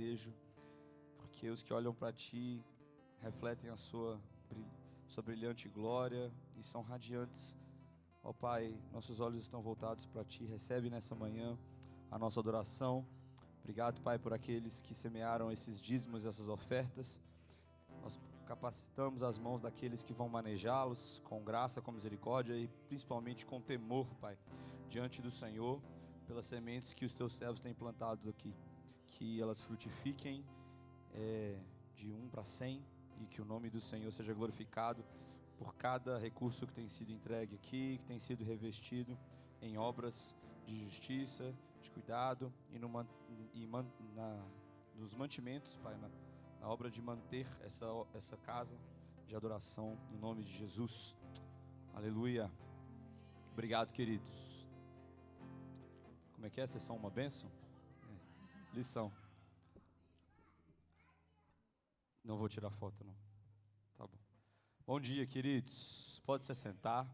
desejo, porque os que olham para Ti refletem a sua brilhante glória e são radiantes. Ó Pai, nossos olhos estão voltados para Ti. Recebe nessa manhã a nossa adoração. Obrigado, Pai, por aqueles que semearam esses dízimos, essas ofertas. Nós capacitamos as mãos daqueles que vão manejá-los com graça, com misericórdia e principalmente com temor, Pai, diante do Senhor, pelas sementes que os Teus servos têm plantado aqui. Que elas frutifiquem de 1 para 100 e que o nome do Senhor seja glorificado por cada recurso que tem sido entregue aqui, que tem sido revestido em obras de justiça, de cuidado e nos mantimentos, Pai, na obra de manter essa casa de adoração, no nome de Jesus. Aleluia. Obrigado, queridos. Como é que é? Vocês são uma bênção? Lição. Não vou tirar foto, não. Tá bom. Bom dia, queridos. Pode se sentar.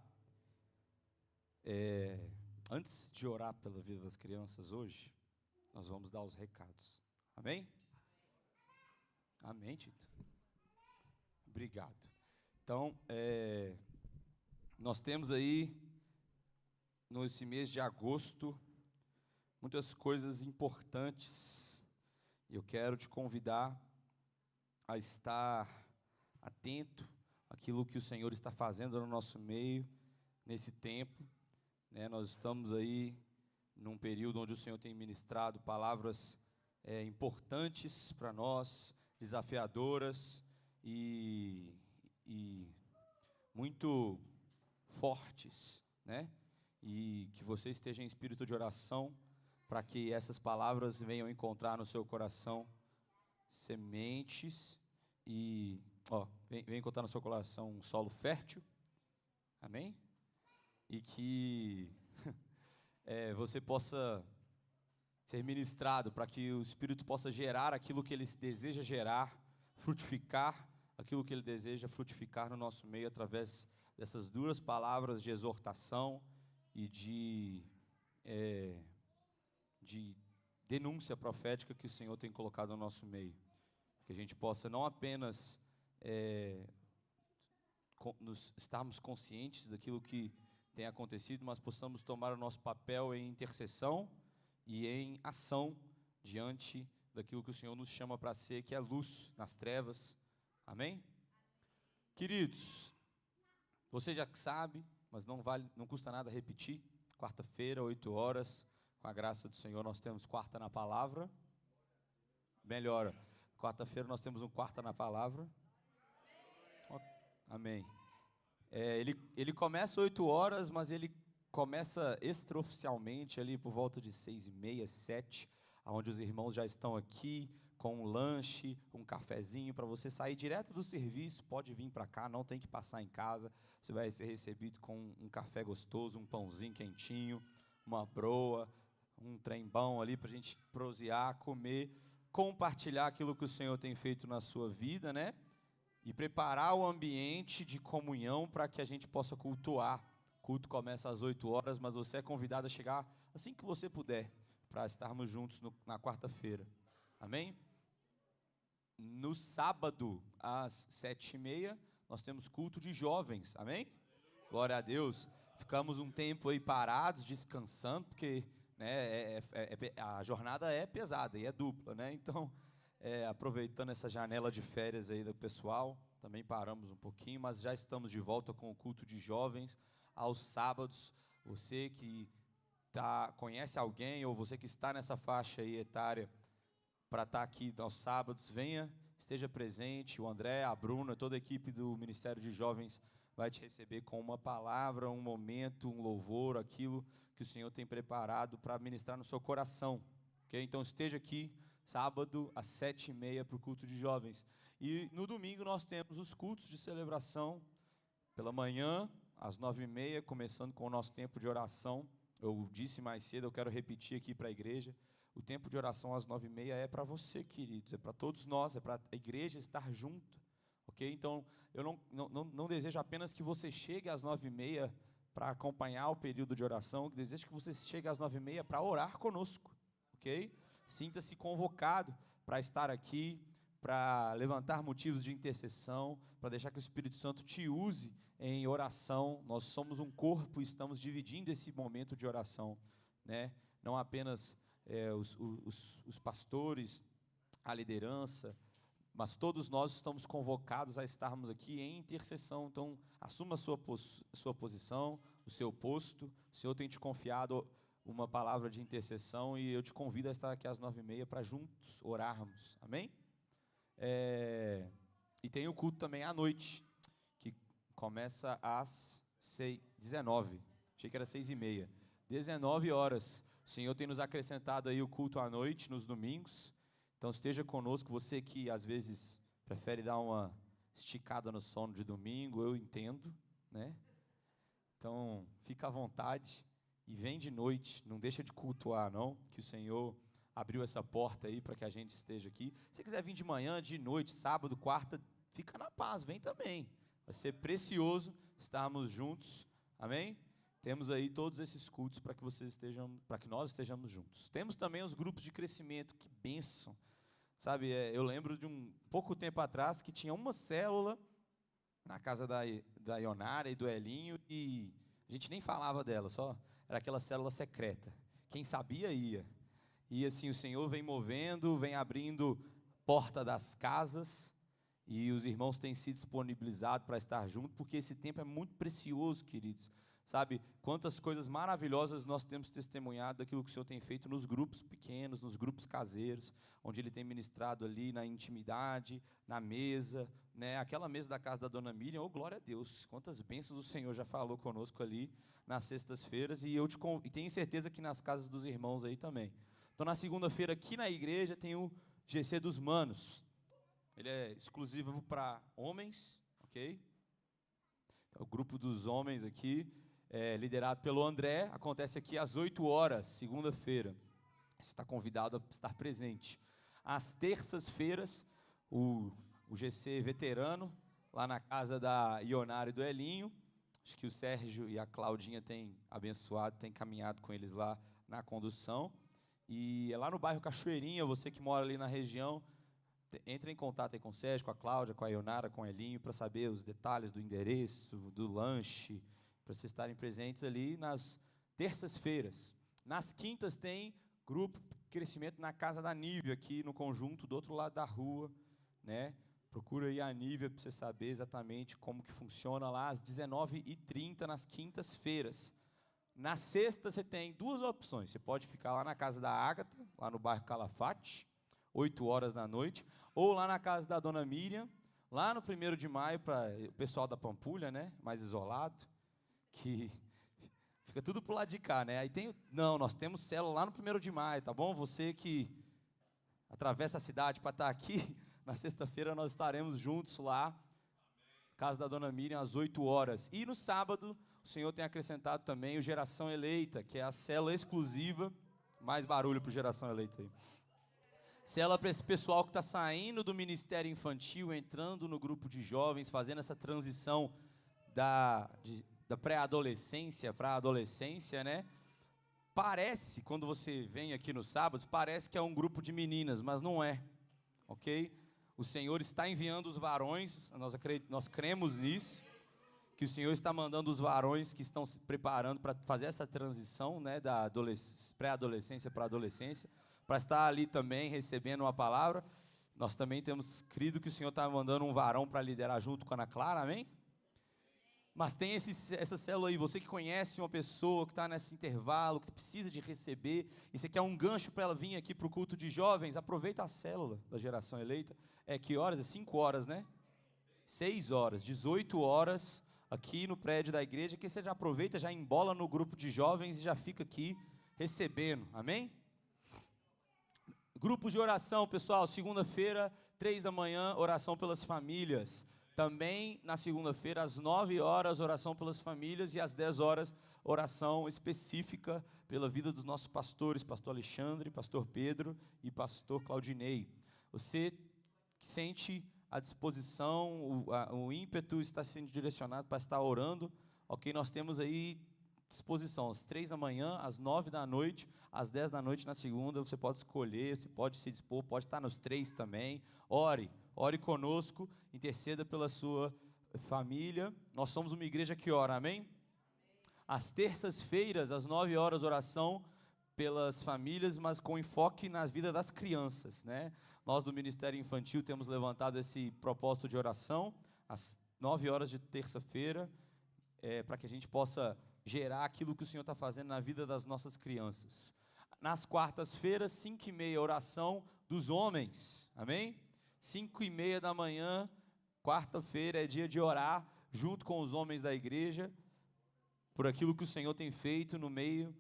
Antes de orar pela vida das crianças hoje, nós vamos dar os recados. Amém? Amém, Tito? Obrigado. Então, nós temos aí, nesse mês de agosto, muitas coisas importantes. Eu quero te convidar a estar atento àquilo que o Senhor está fazendo no nosso meio, nesse tempo. Nós estamos aí num período onde o Senhor tem ministrado palavras importantes para nós, desafiadoras e muito fortes, né? E que você esteja em espírito de oração para que essas palavras venham encontrar no seu coração sementes e venham encontrar no seu coração um solo fértil, amém? E que você possa ser ministrado para que o Espírito possa gerar aquilo que Ele deseja gerar, frutificar aquilo que Ele deseja frutificar no nosso meio através dessas duras palavras de exortação e de denúncia profética que o Senhor tem colocado no nosso meio. Que a gente possa não apenas estarmos conscientes daquilo que tem acontecido, mas possamos tomar o nosso papel em intercessão e em ação diante daquilo que o Senhor nos chama para ser, que é luz nas trevas. Amém? Queridos, você já sabe, mas não custa nada repetir. Quarta-feira, 8 horas, com a graça do Senhor, nós temos Quarta na Palavra. Melhora. Quarta-feira nós temos um Quarta na Palavra. Amém. Ele começa 8 horas, mas ele começa extraoficialmente ali por volta de 6h30, 7, onde os irmãos já estão aqui com um lanche, um cafezinho, para você sair direto do serviço, pode vir para cá, não tem que passar em casa, você vai ser recebido com um café gostoso, um pãozinho quentinho, uma broa, um trem bom ali para a gente prosear, comer, compartilhar aquilo que o Senhor tem feito na sua vida, né? E preparar o ambiente de comunhão para que a gente possa cultuar. O culto começa às 8 horas, mas você é convidado a chegar assim que você puder, para estarmos juntos na quarta-feira. Amém? No sábado, às 7h30, nós temos culto de jovens. Amém? Glória a Deus. Ficamos um tempo aí parados, descansando, porque a jornada é pesada e é dupla, né? Então, aproveitando essa janela de férias aí do pessoal, também paramos um pouquinho, mas já estamos de volta com o culto de jovens aos sábados. Você que conhece alguém, ou você que está nessa faixa aí etária para estar aqui aos sábados, venha, esteja presente. O André, a Bruna, toda a equipe do Ministério de Jovens vai te receber com uma palavra, um momento, um louvor, aquilo que o Senhor tem preparado para ministrar no seu coração. Okay? Então esteja aqui sábado às 7h30 para o culto de jovens. E no domingo nós temos os cultos de celebração pela manhã, às 9h30, começando com o nosso tempo de oração. Eu disse mais cedo, eu quero repetir aqui para a igreja, o tempo de oração às 9h30 é para você, queridos, é para todos nós, é para a igreja estar junto, ok? Então, eu não desejo apenas que você chegue às 9h30 para acompanhar o período de oração, eu desejo que você chegue às 9h30 para orar conosco, ok? Sinta-se convocado para estar aqui, para levantar motivos de intercessão, para deixar que o Espírito Santo te use em oração. Nós somos um corpo e estamos dividindo esse momento de oração, né? Não apenas os pastores, a liderança, mas todos nós estamos convocados a estarmos aqui em intercessão. Então, assuma a sua posição, o seu posto. O Senhor tem te confiado uma palavra de intercessão e eu te convido a estar aqui às 9h30 para juntos orarmos, amém? E tem o culto também à noite, que começa às 19h, achei que era 6h30, 19 horas. O Senhor tem nos acrescentado aí o culto à noite, nos domingos. Então esteja conosco, você que às vezes prefere dar uma esticada no sono de domingo, eu entendo, né? Então fica à vontade e vem de noite, não deixa de cultuar não, que o Senhor abriu essa porta aí para que a gente esteja aqui. Se você quiser vir de manhã, de noite, sábado, quarta, fica na paz, vem também. Vai ser precioso estarmos juntos, amém? Temos aí todos esses cultos para que nós estejamos juntos. Temos também os grupos de crescimento, que bênção. Sabe, eu lembro de pouco tempo atrás que tinha uma célula na casa da Ionara e do Elinho e a gente nem falava dela, só era aquela célula secreta. Quem sabia ia. E assim o Senhor vem movendo, vem abrindo porta das casas e os irmãos têm se disponibilizado para estar junto, porque esse tempo é muito precioso, queridos. Sabe, quantas coisas maravilhosas nós temos testemunhado daquilo que o Senhor tem feito nos grupos pequenos, nos grupos caseiros, onde Ele tem ministrado ali na intimidade, na mesa, né? Aquela mesa da casa da Dona Miriam, oh glória a Deus, quantas bênçãos o Senhor já falou conosco ali nas sextas-feiras, e tenho certeza que nas casas dos irmãos aí também. Então na segunda-feira aqui na igreja tem o GC dos Manos, ele é exclusivo para homens, ok? É o grupo dos homens aqui, liderado pelo André, acontece aqui às 8 horas, segunda-feira. Você está convidado a estar presente. Às terças-feiras, o GC veterano, lá na casa da Ionara e do Elinho. Acho que o Sérgio e a Claudinha têm abençoado, têm caminhado com eles lá na condução. E é lá no bairro Cachoeirinha, você que mora ali na região, entre em contato aí com o Sérgio, com a Cláudia, com a Ionara, com o Elinho, para saber os detalhes do endereço, do lanche, para vocês estarem presentes ali nas terças-feiras. Nas quintas tem grupo crescimento na casa da Nívia, aqui no conjunto, do outro lado da rua, né? Procura aí a Nívia para você saber exatamente como que funciona lá, às 19h30 nas quintas-feiras. Na sexta você tem duas opções, você pode ficar lá na casa da Ágata, lá no bairro Calafate, 8 horas da noite, ou lá na casa da Dona Miriam, lá no 1º de maio, para o pessoal da Pampulha, né, mais isolado, que fica tudo pro lado de cá, né? Aí nós temos célula lá no 1º de maio, tá bom? Você que atravessa a cidade para estar aqui, na sexta-feira nós estaremos juntos lá, casa da Dona Miriam, às 8 horas. E no sábado, o Senhor tem acrescentado também o Geração Eleita, que é a célula exclusiva, mais barulho para Geração Eleita aí. Célula para esse pessoal que está saindo do ministério infantil, entrando no grupo de jovens, fazendo essa transição da pré-adolescência para a adolescência, né? Parece, quando você vem aqui nos sábados, parece que é um grupo de meninas, mas não é, ok? O Senhor está enviando os varões, nós cremos nisso, que o Senhor está mandando os varões que estão se preparando para fazer essa transição, né, da pré-adolescência para a adolescência, para estar ali também recebendo uma palavra. Nós também temos crido que o Senhor está mandando um varão para liderar junto com a Ana Clara, amém? Mas tem essa célula aí, você que conhece uma pessoa que está nesse intervalo, que precisa de receber, e você quer um gancho para ela vir aqui para o culto de jovens, aproveita a célula da Geração Eleita. Que horas? É 5 horas, né? 6 horas, 18 horas, aqui no prédio da igreja, que você já aproveita, já embola no grupo de jovens e já fica aqui recebendo, amém? Grupos de oração, pessoal, segunda-feira, 3 da manhã, oração pelas famílias. Também na segunda-feira, às 9 horas, oração pelas famílias, e às 10 horas, oração específica pela vida dos nossos pastores, pastor Alexandre, pastor Pedro e pastor Claudinei. Você sente a disposição, o ímpeto está sendo direcionado para estar orando, ok? Nós temos aí disposição, às 3 da manhã, às 9 da noite, às 10 da noite na segunda, você pode escolher, você pode se dispor, pode estar nos 3 também. Ore conosco, interceda pela sua família. Nós somos uma igreja que ora, amém? Às terças-feiras, às 9 horas, oração pelas famílias, mas com enfoque na vida das crianças, né? Nós do Ministério Infantil temos levantado esse propósito de oração, às 9 horas de terça-feira, para que a gente possa gerar aquilo que o Senhor está fazendo na vida das nossas crianças. Nas quartas-feiras, 5h30, oração dos homens, amém? 5h30 da manhã, quarta-feira, é dia de orar, junto com os homens da igreja, por aquilo que o Senhor tem feito no meio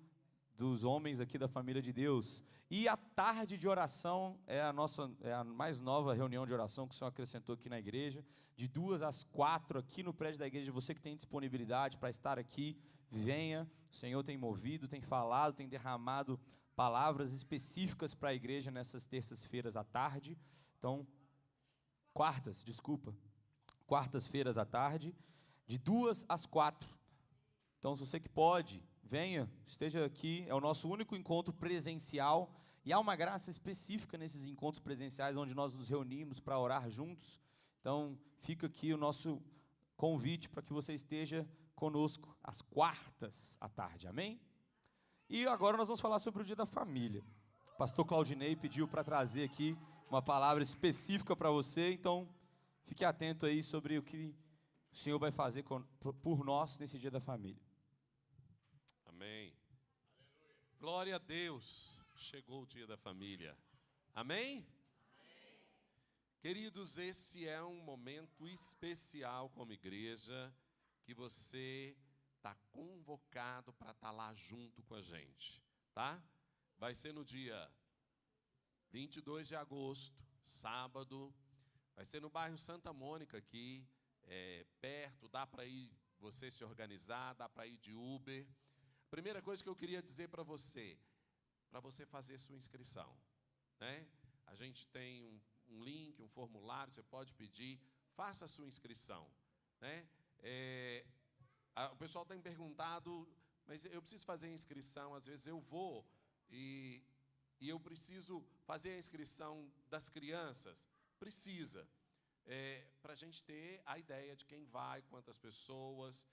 dos homens aqui da família de Deus. E a tarde de oração é a mais nova reunião de oração que o Senhor acrescentou aqui na igreja, de 2 às 4 aqui no prédio da igreja. Você que tem disponibilidade para estar aqui, venha. O Senhor tem movido, tem falado, tem derramado palavras específicas para a igreja nessas terças-feiras à tarde. Então, quartas-feiras à tarde, de 2 às 4. Então, se você que pode, venha, esteja aqui. É o nosso único encontro presencial, e há uma graça específica nesses encontros presenciais, onde nós nos reunimos para orar juntos. Então, fica aqui o nosso convite para que você esteja conosco às quartas à tarde, amém? E agora nós vamos falar sobre o dia da família. O pastor Claudinei pediu para trazer aqui uma palavra específica para você, então fique atento aí sobre o que o Senhor vai fazer por nós nesse dia da família. Amém. Glória a Deus. Chegou o dia da família. Amém? Amém. Queridos, esse é um momento especial como igreja, que você está convocado para estar lá junto com a gente, tá? Vai ser no dia 22 de agosto, sábado. Vai ser no bairro Santa Mônica aqui, perto, dá para ir, você se organizar, dá para ir de Uber. Primeira coisa que eu queria dizer para você fazer sua inscrição, né? A gente tem um link, um formulário, você pode pedir, faça a sua inscrição, né? O pessoal tem perguntado, mas eu preciso fazer a inscrição, às vezes eu vou e eu preciso fazer a inscrição das crianças. Precisa, para a gente ter a ideia de quem vai, quantas pessoas,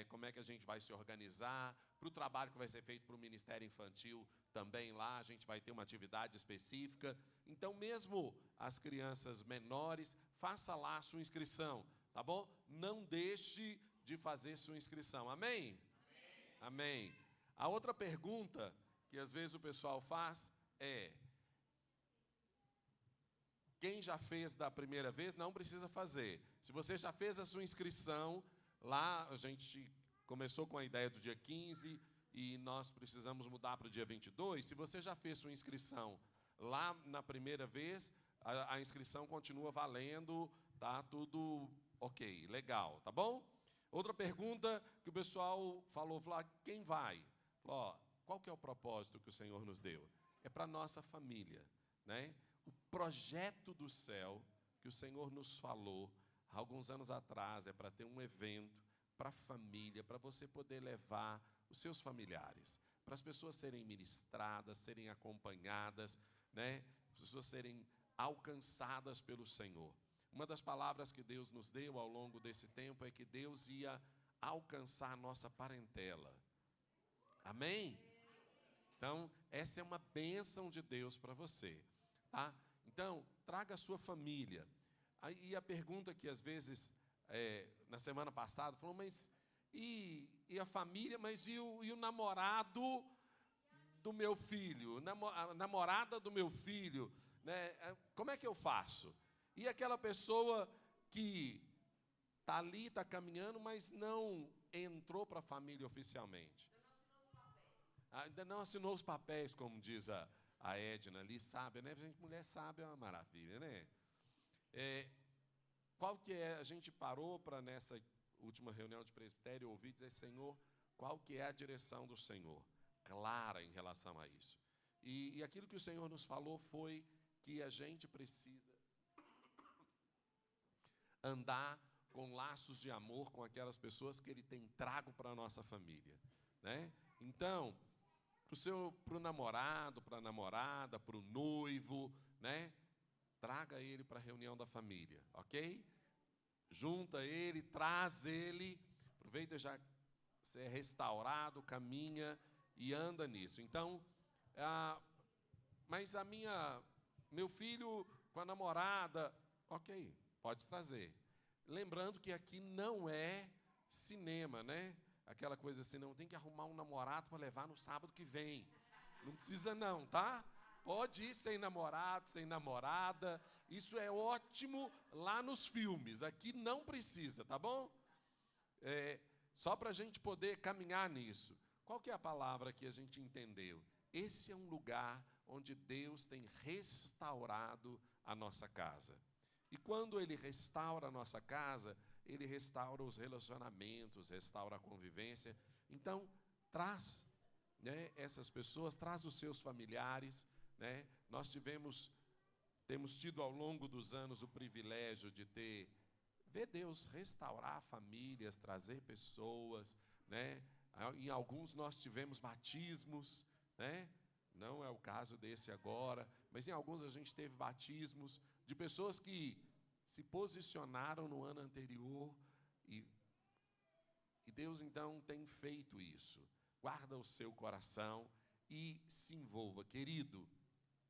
como é que a gente vai se organizar, para o trabalho que vai ser feito para o Ministério Infantil também lá, a gente vai ter uma atividade específica. Então, mesmo as crianças menores, faça lá a sua inscrição, tá bom? Não deixe de fazer sua inscrição, amém? Amém. Amém. A outra pergunta que às vezes o pessoal faz é: quem já fez da primeira vez, não precisa fazer. Se você já fez a sua inscrição, lá a gente começou com a ideia do dia 15 e nós precisamos mudar para o dia 22. Se você já fez sua inscrição lá na primeira vez, a inscrição continua valendo, tá tudo ok, legal, tá bom? Outra pergunta que o pessoal falou, quem vai? Falou, qual que é o propósito que o Senhor nos deu? É para a nossa família, né? O projeto do céu que o Senhor nos falou há alguns anos atrás é para ter um evento para a família, para você poder levar os seus familiares, para as pessoas serem ministradas, serem acompanhadas, né? As pessoas serem alcançadas pelo Senhor. Uma das palavras que Deus nos deu ao longo desse tempo é que Deus ia alcançar a nossa parentela. Amém? Então, essa é uma bênção de Deus para você, tá? Então, traga a sua família. Aí a pergunta que às vezes, na semana passada, falou, mas e a família, mas e o namorado do meu filho, a namorada do meu filho, né? Como é que eu faço? E aquela pessoa que está ali, está caminhando, mas não entrou para a família oficialmente. Ainda não assinou os papéis, como diz a Edna ali, sábia, né? Gente, mulher sábia é uma maravilha, né? Qual que é, a gente parou para nessa última reunião de presbitério ouvir e dizer, Senhor, qual que é a direção do Senhor? Clara em relação a isso. E aquilo que o Senhor nos falou foi que a gente precisa andar com laços de amor com aquelas pessoas que Ele tem trago para a nossa família, né? Então, para o namorado, para a namorada, para o noivo, né? Traga ele para a reunião da família, ok? Junta ele, traz ele, aproveita já ser restaurado, caminha e anda nisso. Então, mas meu filho com a namorada, ok, pode trazer. Lembrando que aqui não é cinema, né? Aquela coisa assim, não tem que arrumar um namorado para levar no sábado que vem. Não precisa não, tá? Pode ir sem namorado, sem namorada. Isso é ótimo lá nos filmes. Aqui não precisa, tá bom? Só para a gente poder caminhar nisso. Qual que é a palavra que a gente entendeu? Esse é um lugar onde Deus tem restaurado a nossa casa. E quando Ele restaura a nossa casa, Ele restaura os relacionamentos, restaura a convivência. Então, traz, né, essas pessoas, traz os seus familiares, né? Nós temos tido ao longo dos anos o privilégio de ver Deus restaurar famílias, trazer pessoas, né? Em alguns nós tivemos batismos, né? Não é o caso desse agora, mas em alguns a gente teve batismos de pessoas que se posicionaram no ano anterior e Deus então tem feito isso. Guarda o seu coração e se envolva, querido.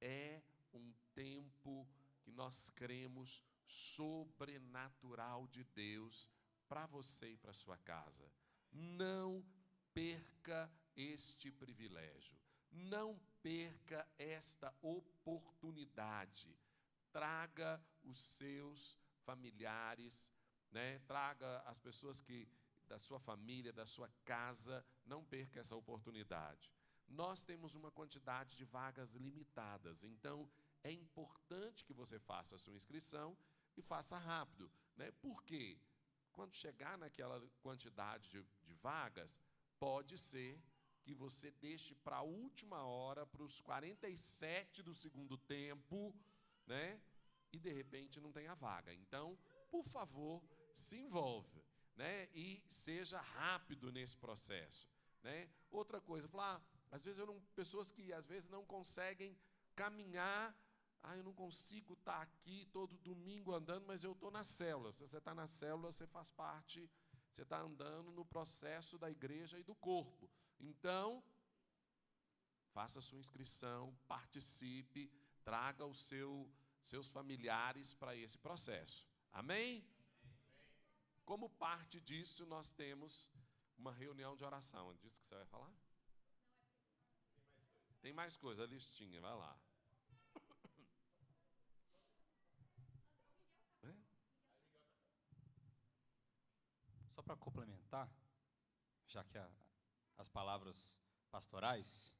É um tempo que nós cremos sobrenatural de Deus para você e para sua casa. Não perca este privilégio. Não perca esta oportunidade. Traga os seus familiares, né? Traga as pessoas da sua família, da sua casa. Não perca essa oportunidade. Nós temos uma quantidade de vagas limitadas, então é importante que você faça a sua inscrição e faça rápido, né? Porque quando chegar naquela quantidade de vagas, pode ser que você deixe para a última hora, para os 47 do segundo tempo, né? E de repente não tenha vaga. Então, por favor, se envolva, né? E seja rápido nesse processo, né? Outra coisa, às vezes pessoas que às vezes não conseguem caminhar, eu não consigo estar aqui todo domingo andando, mas eu estou na célula. Se você está na célula, você faz parte, você está andando no processo da igreja e do corpo. Então, faça a sua inscrição, participe, traga os seus familiares para esse processo. Amém? Como parte disso, nós temos uma reunião de oração. É disso que você vai falar? Tem mais coisa, a listinha, vai lá. Só para complementar, já que as palavras pastorais.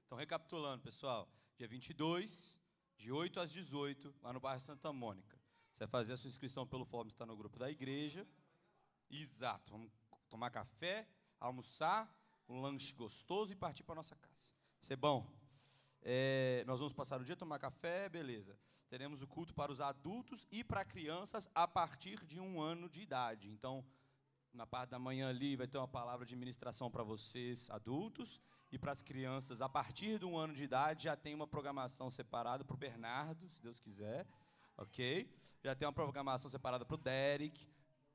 Então, recapitulando, pessoal, dia 22, de 8 às 18, lá no bairro Santa Mônica. Você vai fazer a sua inscrição pelo form, está no grupo da igreja. Exato, vamos tomar café, almoçar, um lanche gostoso e partir para a nossa casa. Vai ser bom. Nós vamos passar o dia, tomar café, beleza. Teremos o culto para os adultos e para crianças a partir de 1 ano de idade. Então, na parte da manhã ali vai ter uma palavra de ministração para vocês, adultos, e para as crianças, a partir de 1 ano de idade, já tem uma programação separada para o Bernardo, se Deus quiser, ok? Já tem uma programação separada para o Derek.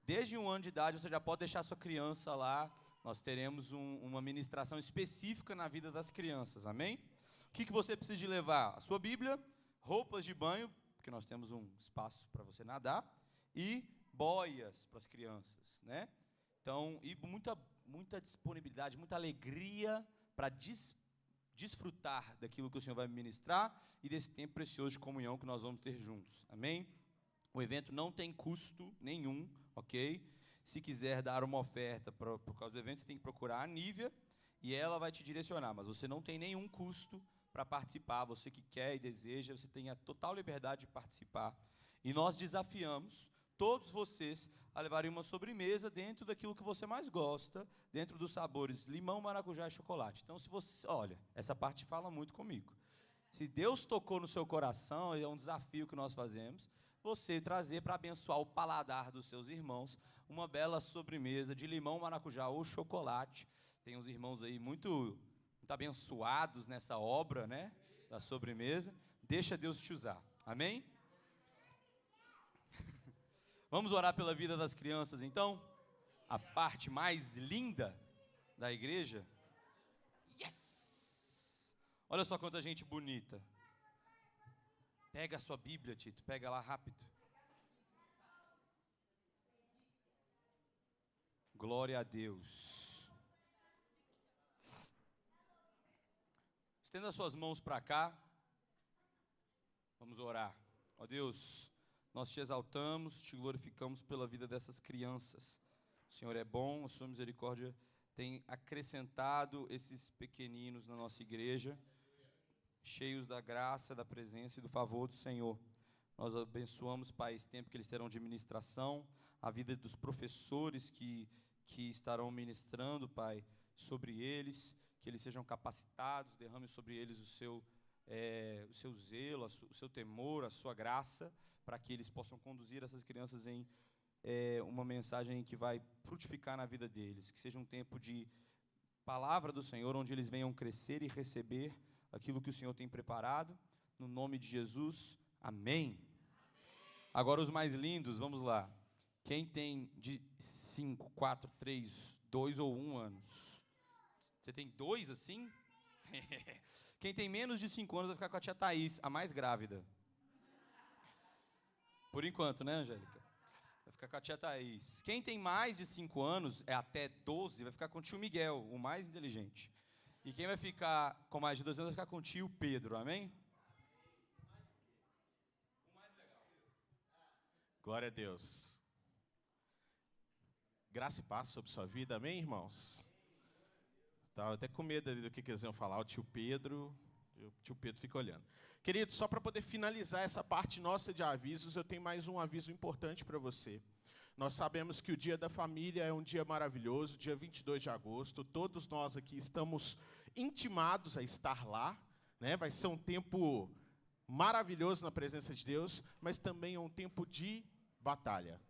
Desde 1 ano de idade, você já pode deixar sua criança lá. Nós teremos uma ministração específica na vida das crianças, amém? O que você precisa de levar? A sua Bíblia, roupas de banho, porque nós temos um espaço para você nadar, e boias para as crianças, né? Então, e muita disponibilidade, muita alegria para desfrutar daquilo que o Senhor vai ministrar e desse tempo precioso de comunhão que nós vamos ter juntos, amém? O evento não tem custo nenhum, ok? Se quiser dar uma oferta por causa do evento, você tem que procurar a Nívia e ela vai te direcionar, mas você não tem nenhum custo para participar. Você que quer e deseja, você tem a total liberdade de participar. E nós desafiamos todos vocês a levarem uma sobremesa dentro daquilo que você mais gosta, dentro dos sabores limão, maracujá e chocolate. Então, se você... Olha, essa parte fala muito comigo. Se Deus tocou no seu coração, é um desafio que nós fazemos, você trazer para abençoar o paladar dos seus irmãos uma bela sobremesa de limão, maracujá ou chocolate, Tem uns irmãos aí muito abençoados nessa obra, né, da sobremesa. Deixa Deus te usar. Amém? Vamos orar pela vida das crianças, então? A parte mais linda da igreja. Yes! Olha só quanta gente bonita. Pega a sua Bíblia, Tito. Pega lá rápido. Glória a Deus. Estenda as suas mãos para cá. Vamos orar. Ó Deus, nós te exaltamos, te glorificamos pela vida dessas crianças. O Senhor é bom, a sua misericórdia tem acrescentado esses pequeninos na nossa igreja, cheios da graça, da presença e do favor do Senhor. Nós abençoamos, Pai, esse tempo que eles terão de ministração, a vida dos professores que estarão ministrando, Pai, sobre eles, que eles sejam capacitados, derrame sobre eles o seu zelo, o seu temor, a sua graça, para que eles possam conduzir essas crianças em uma mensagem que vai frutificar na vida deles, que seja um tempo de palavra do Senhor, onde eles venham crescer e receber aquilo que o Senhor tem preparado, no nome de Jesus, amém. Agora os mais lindos, vamos lá. Quem tem de 5, 4, 3, 2 ou 1 anos? Você tem 2 assim? Quem tem menos de 5 anos vai ficar com a tia Thaís, a mais grávida. Por enquanto, né, Angélica? Vai ficar com a tia Thaís. Quem tem mais de 5 anos, até 12, vai ficar com o tio Miguel, o mais inteligente. E quem vai ficar com mais de 12 anos vai ficar com o tio Pedro, amém? Glória a Deus. Graça e paz sobre sua vida, amém, irmãos? Estava até com medo ali do que eles iam falar, o tio Pedro fica olhando. Querido, só para poder finalizar essa parte nossa de avisos, eu tenho mais um aviso importante para você. Nós sabemos que o Dia da Família é um dia maravilhoso, dia 22 de agosto, todos nós aqui estamos intimados a estar lá, né? Vai ser um tempo maravilhoso na presença de Deus, mas também é um tempo de batalha.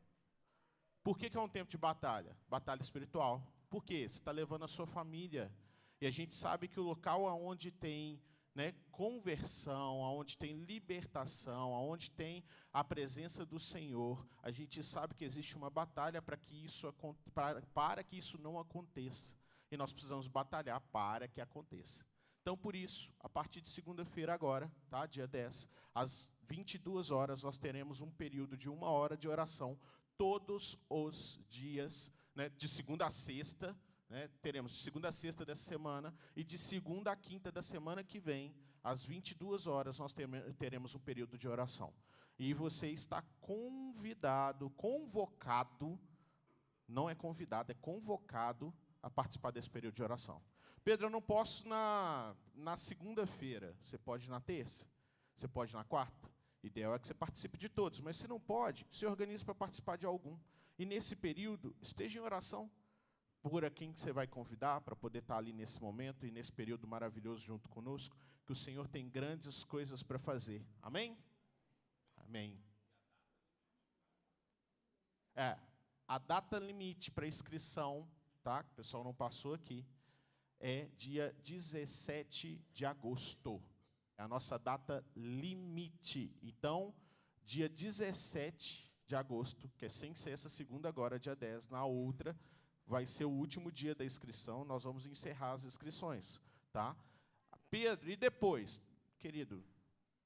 Por que é um tempo de batalha? Batalha espiritual. Por quê? Você está levando a sua família. E a gente sabe que o local onde tem, né, conversão, onde tem libertação, onde tem a presença do Senhor, a gente sabe que existe uma batalha para que isso não aconteça. E nós precisamos batalhar para que aconteça. Então, por isso, a partir de segunda-feira agora, tá, dia 10, às 22 horas, nós teremos um período de 1 hora de oração, todos os dias, né, de segunda a sexta, né, teremos de segunda a sexta dessa semana, e de segunda a quinta da semana que vem, às 22 horas, nós teremos um período de oração. E você está convidado, convocado, não é convidado, é convocado a participar desse período de oração. Pedro, eu não posso na segunda-feira. Você pode na terça? Você pode na quarta? O ideal é que você participe de todos, mas se não pode, se organize para participar de algum. E nesse período, esteja em oração por quem você vai convidar para poder estar ali nesse momento e nesse período maravilhoso junto conosco, que o Senhor tem grandes coisas para fazer. Amém? Amém. A data limite para inscrição, tá? O pessoal não passou aqui, é dia 17 de agosto. É a nossa data limite. Então, dia 17 de agosto, que é sem ser essa segunda agora, dia 10, na outra, vai ser o último dia da inscrição, nós vamos encerrar as inscrições, tá? Pedro, e depois? Querido,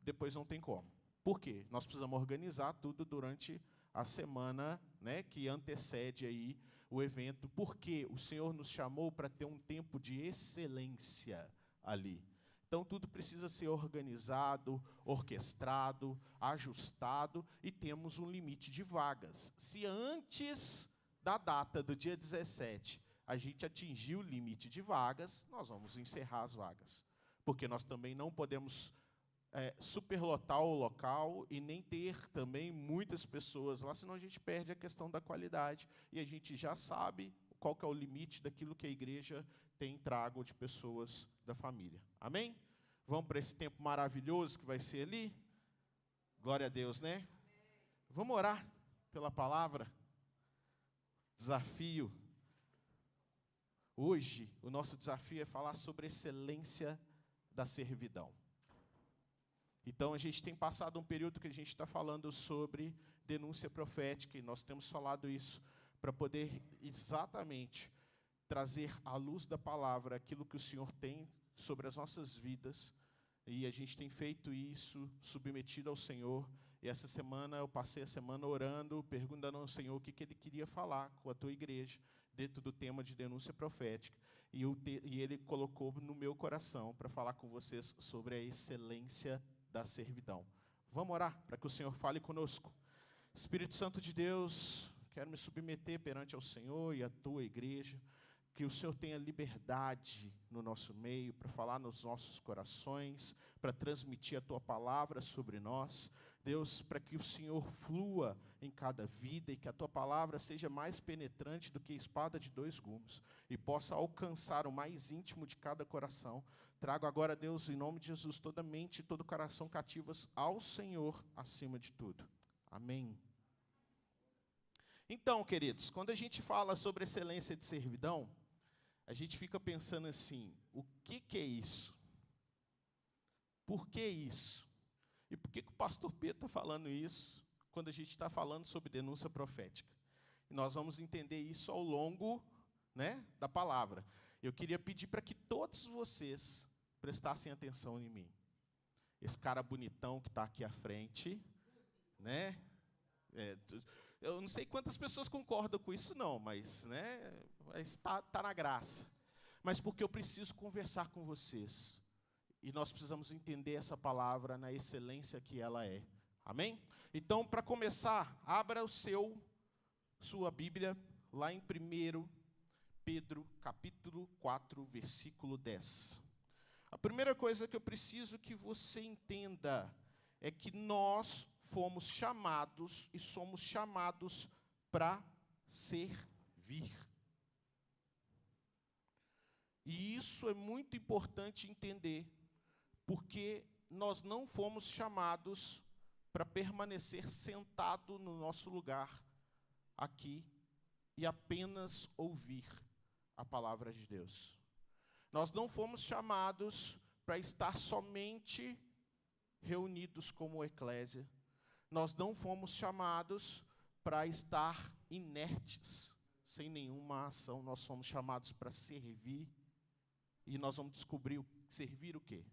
depois não tem como. Por quê? Nós precisamos organizar tudo durante a semana, né, que antecede aí o evento, porque o Senhor nos chamou para ter um tempo de excelência ali. Então, tudo precisa ser organizado, orquestrado, ajustado, e temos um limite de vagas. Se antes da data do dia 17 a gente atingir o limite de vagas, nós vamos encerrar as vagas. Porque nós também não podemos superlotar o local e nem ter também muitas pessoas lá, senão a gente perde a questão da qualidade. E a gente já sabe qual que é o limite daquilo que a igreja tem trago de pessoas da família. Amém? Vamos para esse tempo maravilhoso que vai ser ali? Glória a Deus, né? Vamos orar pela palavra? Desafio. Hoje, o nosso desafio é falar sobre excelência da servidão. Então, a gente tem passado um período que a gente está falando sobre denúncia profética, e nós temos falado isso para poder exatamente trazer à luz da palavra aquilo que o Senhor tem sobre as nossas vidas, e a gente tem feito isso submetido ao Senhor. E essa semana eu passei a semana orando, perguntando ao Senhor o que Ele queria falar com a tua igreja, dentro do tema de denúncia profética. E Ele colocou no meu coração para falar com vocês sobre a excelência da servidão. Vamos orar para que o Senhor fale conosco. Espírito Santo de Deus, quero me submeter perante ao Senhor e a tua igreja, que o Senhor tenha liberdade no nosso meio, para falar nos nossos corações, para transmitir a tua palavra sobre nós. Deus, para que o Senhor flua em cada vida e que a tua palavra seja mais penetrante do que espada de 2 gumes e possa alcançar o mais íntimo de cada coração. Trago agora, Deus, em nome de Jesus, toda mente e todo coração cativas ao Senhor acima de tudo. Amém. Então, queridos, quando a gente fala sobre excelência de servidão, a gente fica pensando assim, o que é isso? Por que isso? E por que o pastor Pedro está falando isso quando a gente está falando sobre denúncia profética? E nós vamos entender isso ao longo, da palavra. Eu queria pedir para que todos vocês prestassem atenção em mim. Esse cara bonitão que está aqui à frente, eu não sei quantas pessoas concordam com isso não, mas está na graça. Mas porque eu preciso conversar com vocês. E nós precisamos entender essa palavra na excelência que ela é. Amém? Então, para começar, abra sua Bíblia lá em 1 Pedro, capítulo 4, versículo 10. A primeira coisa que eu preciso que você entenda é que nós fomos chamados e somos chamados para servir. E isso é muito importante entender, porque nós não fomos chamados para permanecer sentado no nosso lugar aqui e apenas ouvir a palavra de Deus. Nós não fomos chamados para estar somente reunidos como eclésia. Nós não fomos chamados para estar inertes, sem nenhuma ação. Nós fomos chamados para servir. E nós vamos descobrir servir o quê?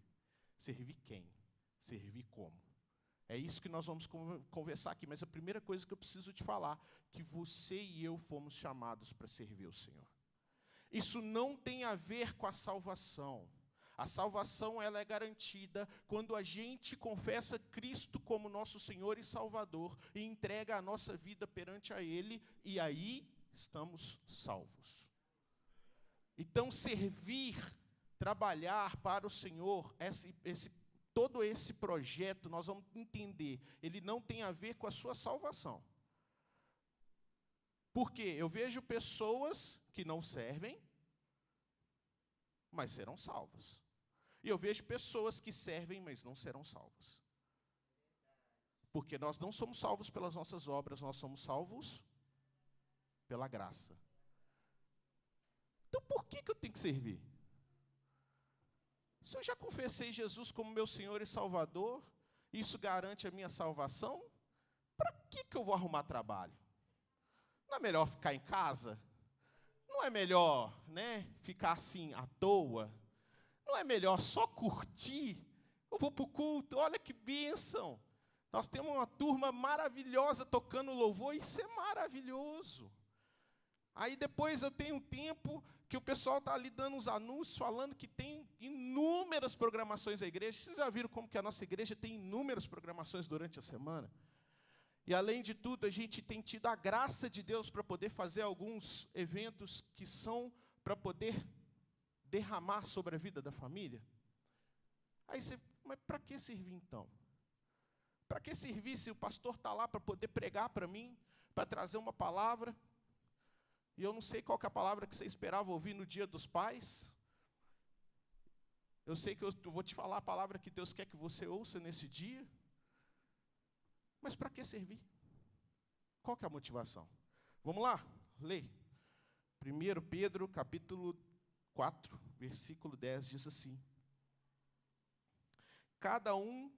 Servir quem? Servir como? É isso que nós vamos conversar aqui. Mas a primeira coisa que eu preciso te falar, que você e eu fomos chamados para servir o Senhor. Isso não tem a ver com a salvação. A salvação ela é garantida quando a gente confessa Cristo como nosso Senhor e Salvador e entrega a nossa vida perante a Ele, e aí estamos salvos. Então, servir, trabalhar para o Senhor, todo esse projeto, nós vamos entender, ele não tem a ver com a sua salvação. Por quê? Eu vejo pessoas que não servem, mas serão salvas. E eu vejo pessoas que servem, mas não serão salvas. Porque nós não somos salvos pelas nossas obras, nós somos salvos pela graça. Então, por que eu tenho que servir? Se eu já confessei Jesus como meu Senhor e Salvador, isso garante a minha salvação, para que eu vou arrumar trabalho? Não é melhor ficar em casa? Não é melhor, ficar assim à toa? Não é melhor só curtir? Eu vou para o culto, olha que bênção. Nós temos uma turma maravilhosa tocando louvor, isso é maravilhoso. Aí depois eu tenho um tempo que o pessoal está ali dando uns anúncios, falando que tem inúmeras programações da igreja. Vocês já viram como que a nossa igreja tem inúmeras programações durante a semana? E, além de tudo, a gente tem tido a graça de Deus para poder fazer alguns eventos que são para poder derramar sobre a vida da família. Aí você, mas para que servir então? Para que servir se o pastor está lá para poder pregar para mim, para trazer uma palavra? E eu não sei qual que é a palavra que você esperava ouvir no Dia dos Pais. Eu sei que eu vou te falar a palavra que Deus quer que você ouça nesse dia. Mas para que servir? Qual que é a motivação? Vamos lá, lê. 1 Pedro, capítulo 4, versículo 10, diz assim: cada um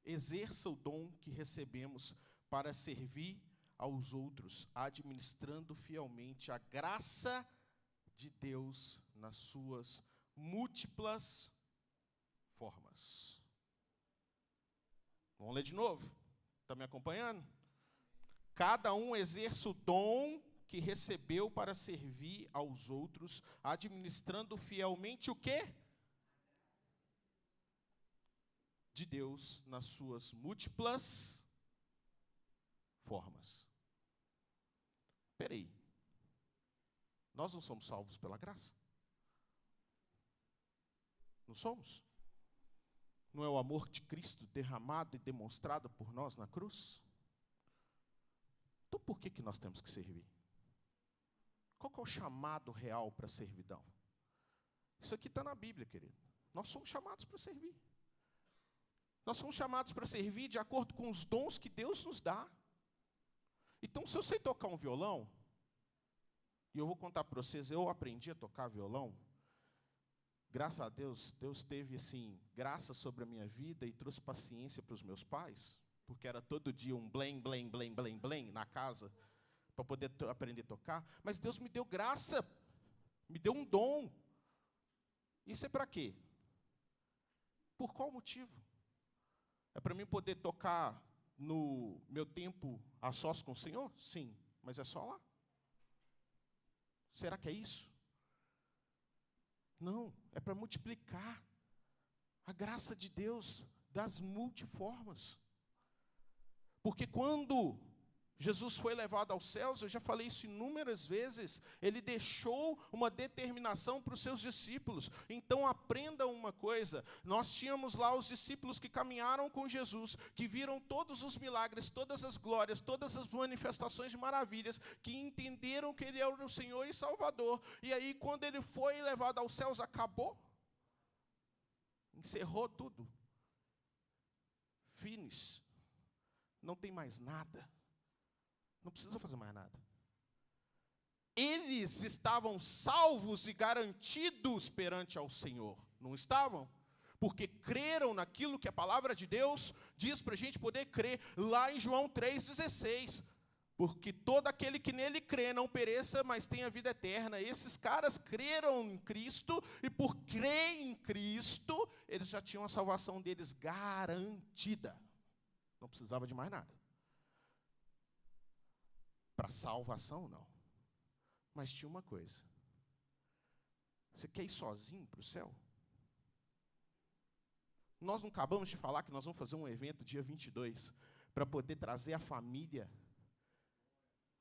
exerça o dom que recebemos para servir aos outros, administrando fielmente a graça de Deus nas suas múltiplas formas. Vamos ler de novo? Está me acompanhando? Cada um exerça o dom que recebeu para servir aos outros, administrando fielmente o quê? De Deus nas suas múltiplas formas. Espera aí. Nós não somos salvos pela graça? Não somos? Não é o amor de Cristo derramado e demonstrado por nós na cruz? Então por que nós temos que servir? Qual que é o chamado real para a servidão? Isso aqui está na Bíblia, querido. Nós somos chamados para servir. Nós somos chamados para servir de acordo com os dons que Deus nos dá. Então, se eu sei tocar um violão, e eu vou contar para vocês, eu aprendi a tocar violão, graças a Deus, Deus teve, assim, graça sobre a minha vida e trouxe paciência para os meus pais, porque era todo dia um blém, blém, blém, blém, blém na casa, para poder aprender a tocar. Mas Deus me deu graça, me deu um dom. Isso é para quê? Por qual motivo? É para mim poder tocar no meu tempo a sós com o Senhor? Sim, mas é só lá. Será que é isso? Não, é para multiplicar a graça de Deus das multiformas. Porque quando Jesus foi levado aos céus, eu já falei isso inúmeras vezes, ele deixou uma determinação para os seus discípulos. Então aprendam uma coisa, nós tínhamos lá os discípulos que caminharam com Jesus, que viram todos os milagres, todas as glórias, todas as manifestações de maravilhas, que entenderam que ele era o Senhor e Salvador. E aí quando ele foi levado aos céus, acabou? Encerrou tudo. Finish. Não tem mais nada. Não precisa fazer mais nada. Eles estavam salvos e garantidos perante ao Senhor. Não estavam? Porque creram naquilo que a palavra de Deus diz para a gente poder crer. Lá em João 3,16. Porque todo aquele que nele crê não pereça, mas tenha vida eterna. Esses caras creram em Cristo, e por crer em Cristo, eles já tinham a salvação deles garantida. Não precisava de mais nada. Para salvação, não. Mas tinha uma coisa. Você quer ir sozinho para o céu? Nós não acabamos de falar que nós vamos fazer um evento dia 22, para poder trazer a família.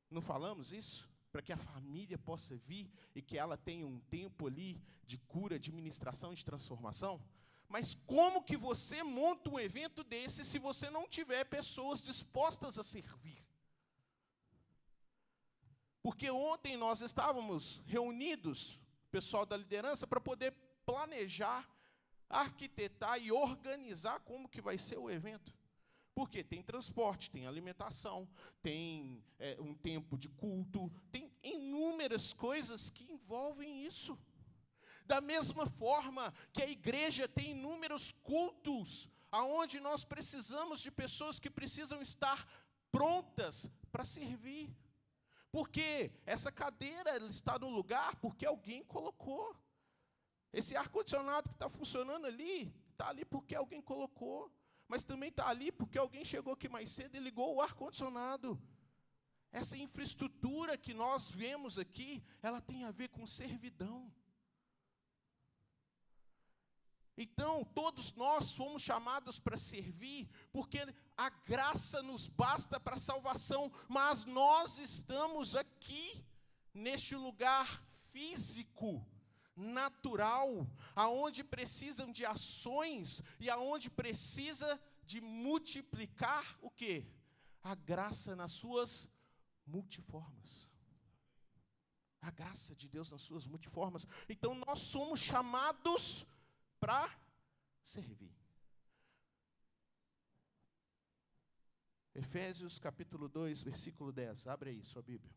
Não falamos isso? Para que a família possa vir e que ela tenha um tempo ali de cura, de ministração, de transformação? Mas como que você monta um evento desse se você não tiver pessoas dispostas a servir? Porque ontem nós estávamos reunidos, pessoal da liderança, para poder planejar, arquitetar e organizar como que vai ser o evento. Porque tem transporte, tem alimentação, tem um tempo de culto, tem inúmeras coisas que envolvem isso. Da mesma forma que a igreja tem inúmeros cultos, aonde nós precisamos de pessoas que precisam estar prontas para servir. Porque essa cadeira está no lugar porque alguém colocou. Esse ar-condicionado que está funcionando ali, está ali porque alguém colocou. Mas também está ali porque alguém chegou aqui mais cedo e ligou o ar-condicionado. Essa infraestrutura que nós vemos aqui, ela tem a ver com servidão. Então, todos nós fomos chamados para servir, porque a graça nos basta para a salvação, mas nós estamos aqui, neste lugar físico, natural, aonde precisam de ações, e aonde precisa de multiplicar o quê? A graça nas suas multiformas. A graça de Deus nas suas multiformas. Então, nós somos chamados para servir. Efésios capítulo 2, versículo 10. Abre aí sua Bíblia.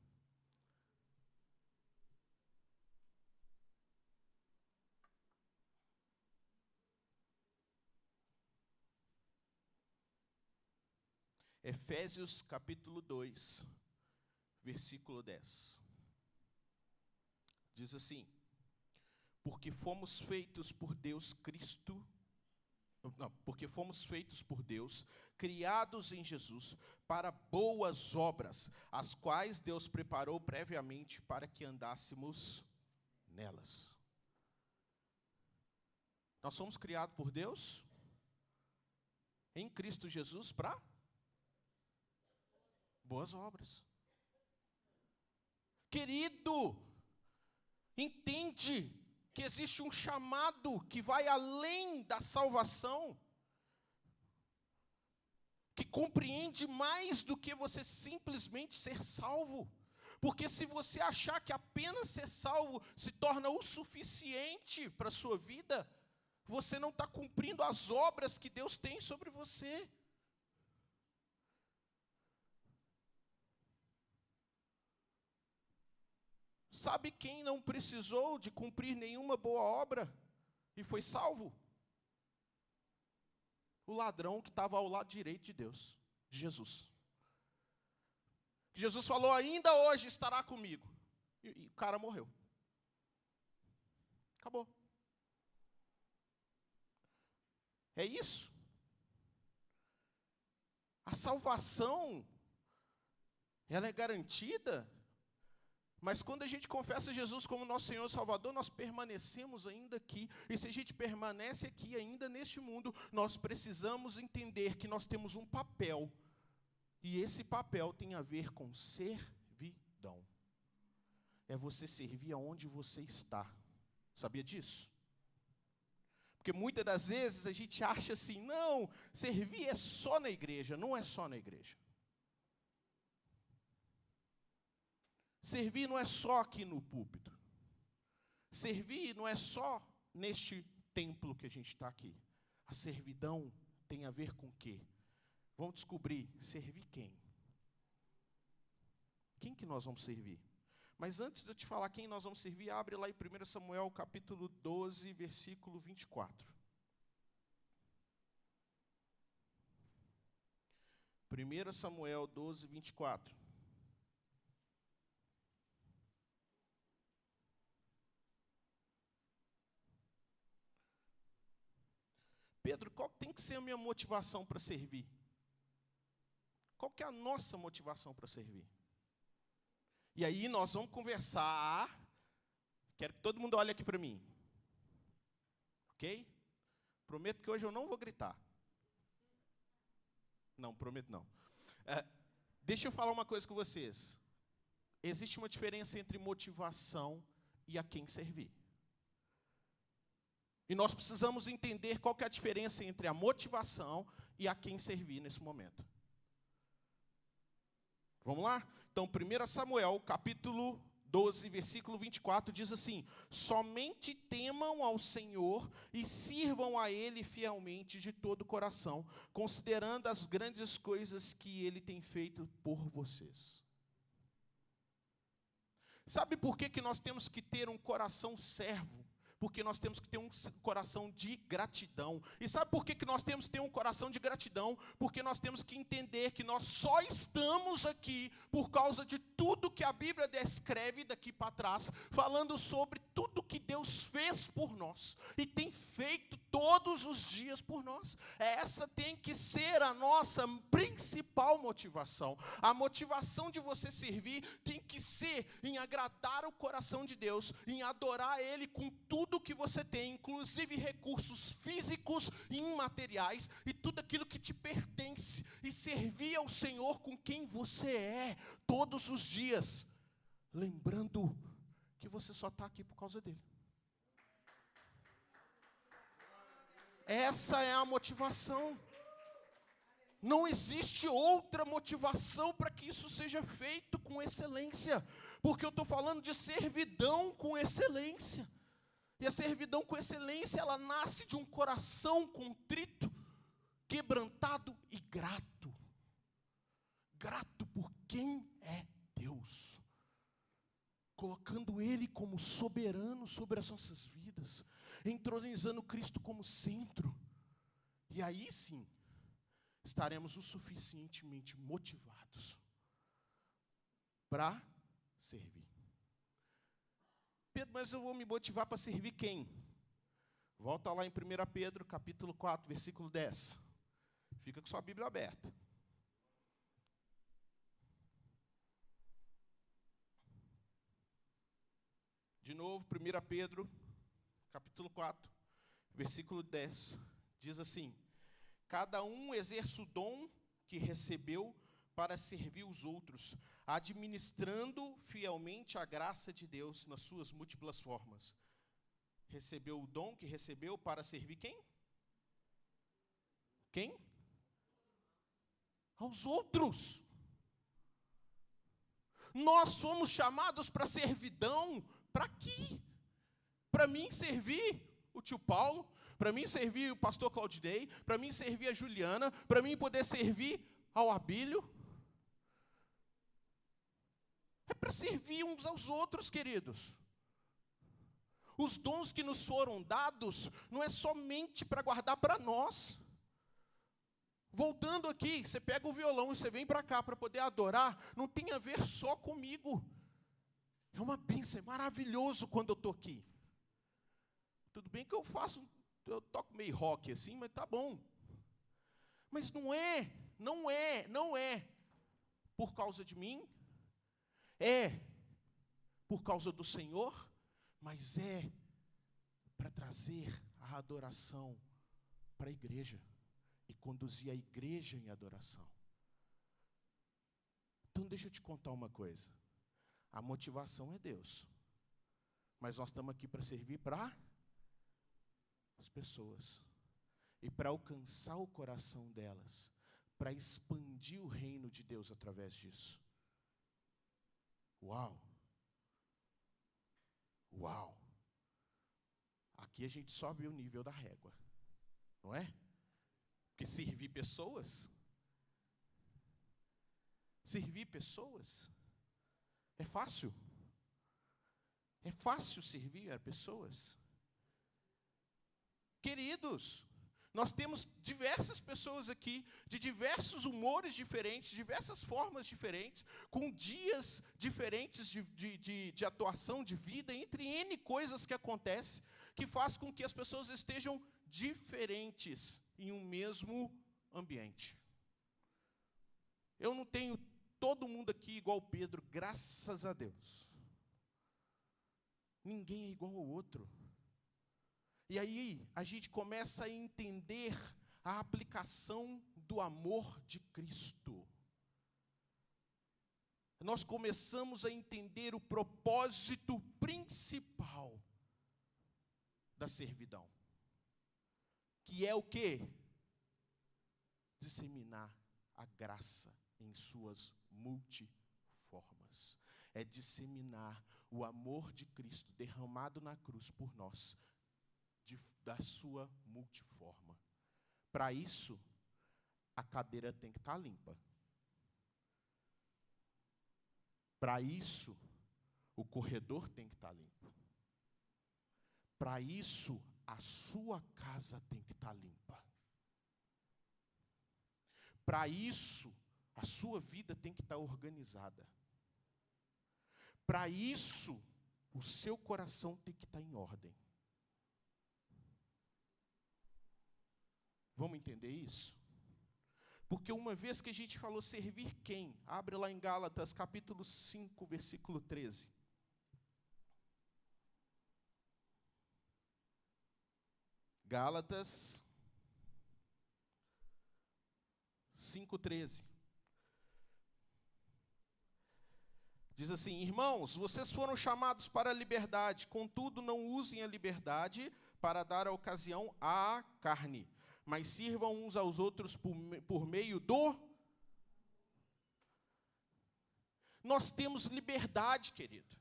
Efésios capítulo 2, versículo 10. Diz assim: porque fomos feitos por Deus, criados em Jesus, para boas obras, as quais Deus preparou previamente para que andássemos nelas. Nós somos criados por Deus, em Cristo Jesus, para boas obras. Querido, entende que existe um chamado que vai além da salvação, que compreende mais do que você simplesmente ser salvo. Porque se você achar que apenas ser salvo se torna o suficiente para a sua vida, você não está cumprindo as obras que Deus tem sobre você. Sabe quem não precisou de cumprir nenhuma boa obra e foi salvo? O ladrão que estava ao lado direito de Deus, de Jesus. Jesus falou: ainda hoje estará comigo. E o cara morreu. Acabou. É isso. A salvação, ela é garantida. Mas quando a gente confessa Jesus como nosso Senhor e Salvador, nós permanecemos ainda aqui. E se a gente permanece aqui ainda neste mundo, nós precisamos entender que nós temos um papel. E esse papel tem a ver com servidão. É você servir aonde você está. Sabia disso? Porque muitas das vezes a gente acha assim: não, servir é só na igreja. Não é só na igreja. Servir não é só aqui no púlpito. Servir não é só neste templo que a gente está aqui. A servidão tem a ver com o quê? Vamos descobrir, servir quem? Quem que nós vamos servir? Mas antes de eu te falar quem nós vamos servir, abre lá em 1 Samuel capítulo 12, versículo 24. 1 Samuel 12, 24. Pedro, qual tem que ser a minha motivação para servir? Qual que é a nossa motivação para servir? E aí nós vamos conversar. Quero que todo mundo olhe aqui para mim. Ok? Prometo que hoje eu não vou gritar. Não, prometo não. Deixa eu falar uma coisa com vocês. Existe uma diferença entre motivação e a quem servir. E nós precisamos entender qual que é a diferença entre a motivação e a quem servir nesse momento. Vamos lá? Então, 1 Samuel, capítulo 12, versículo 24, diz assim: somente temam ao Senhor e sirvam a Ele fielmente de todo o coração, considerando as grandes coisas que Ele tem feito por vocês. Sabe por que nós temos que ter um coração servo? Porque nós temos que ter um coração de gratidão. E sabe por que nós temos que ter um coração de gratidão? Porque nós temos que entender que nós só estamos aqui por causa de tudo que a Bíblia descreve daqui para trás, falando sobre tudo que Deus fez por nós e tem feito todos os dias por nós. Essa tem que ser a nossa principal motivação. A motivação de você servir tem que ser em agradar o coração de Deus, em adorar Ele com tudo que você tem, inclusive recursos físicos e imateriais, e tudo aquilo que te pertence, e servir ao Senhor com quem você é, todos os dias, lembrando que você só está aqui por causa dele. Essa é a motivação. Não existe outra motivação para que isso seja feito com excelência, porque eu estou falando de servidão com excelência. E a servidão com excelência, ela nasce de um coração contrito, quebrantado e grato. Grato por quem é Deus. Colocando Ele como soberano sobre as nossas vidas. Entronizando Cristo como centro. E aí sim, estaremos o suficientemente motivados para servir. Pedro, mas eu vou me motivar para servir quem? Volta lá em 1 Pedro, capítulo 4, versículo 10. Fica com sua Bíblia aberta. De novo, 1 Pedro, capítulo 4, versículo 10. Diz assim: cada um exerce o dom que recebeu para servir os outros, administrando fielmente a graça de Deus nas suas múltiplas formas. Recebeu o dom que recebeu para servir quem? Quem? Aos outros. Nós somos chamados para servidão. Para quê? Para mim servir o tio Paulo, para mim servir o pastor Claudinei, para mim servir a Juliana, para mim poder servir ao Abílio. É para servir uns aos outros, queridos. Os dons que nos foram dados não é somente para guardar para nós. Voltando aqui, você pega o violão e você vem para cá para poder adorar, não tem a ver só comigo. É uma bênção, é maravilhoso quando eu estou aqui. Tudo bem que eu toco meio rock assim, mas tá bom. Mas não é por causa de mim, é por causa do Senhor, mas é para trazer a adoração para a igreja e conduzir a igreja em adoração. Então deixa eu te contar uma coisa. A motivação é Deus. Mas nós estamos aqui para servir para as pessoas. E para alcançar o coração delas. Para expandir o reino de Deus através disso. Uau! Uau! Aqui a gente sobe o nível da régua. Não é? Porque servir pessoas é fácil. É fácil servir a pessoas. Queridos, nós temos diversas pessoas aqui, de diversos humores diferentes, diversas formas diferentes, com dias diferentes de atuação, de vida, entre N coisas que acontecem, que faz com que as pessoas estejam diferentes em um mesmo ambiente. Eu não tenho todo mundo aqui igual Pedro, graças a Deus. Ninguém é igual ao outro. E aí a gente começa a entender a aplicação do amor de Cristo. Nós começamos a entender o propósito principal da servidão. Que é o quê? Disseminar a graça em suas multiformas. É disseminar o amor de Cristo derramado na cruz por nós, da sua multiforma. Para isso, a cadeira tem que estar limpa. Para isso, o corredor tem que estar limpo. Para isso, a sua casa tem que estar limpa. Para isso, a sua vida tem que estar organizada. Para isso, o seu coração tem que estar em ordem. Vamos entender isso? Porque uma vez que a gente falou servir quem? Abre lá em Gálatas, capítulo 5, versículo 13. Gálatas 5:13. Diz assim: irmãos, vocês foram chamados para a liberdade, contudo não usem a liberdade para dar a ocasião à carne, mas sirvam uns aos outros por meio do... Nós temos liberdade, querido.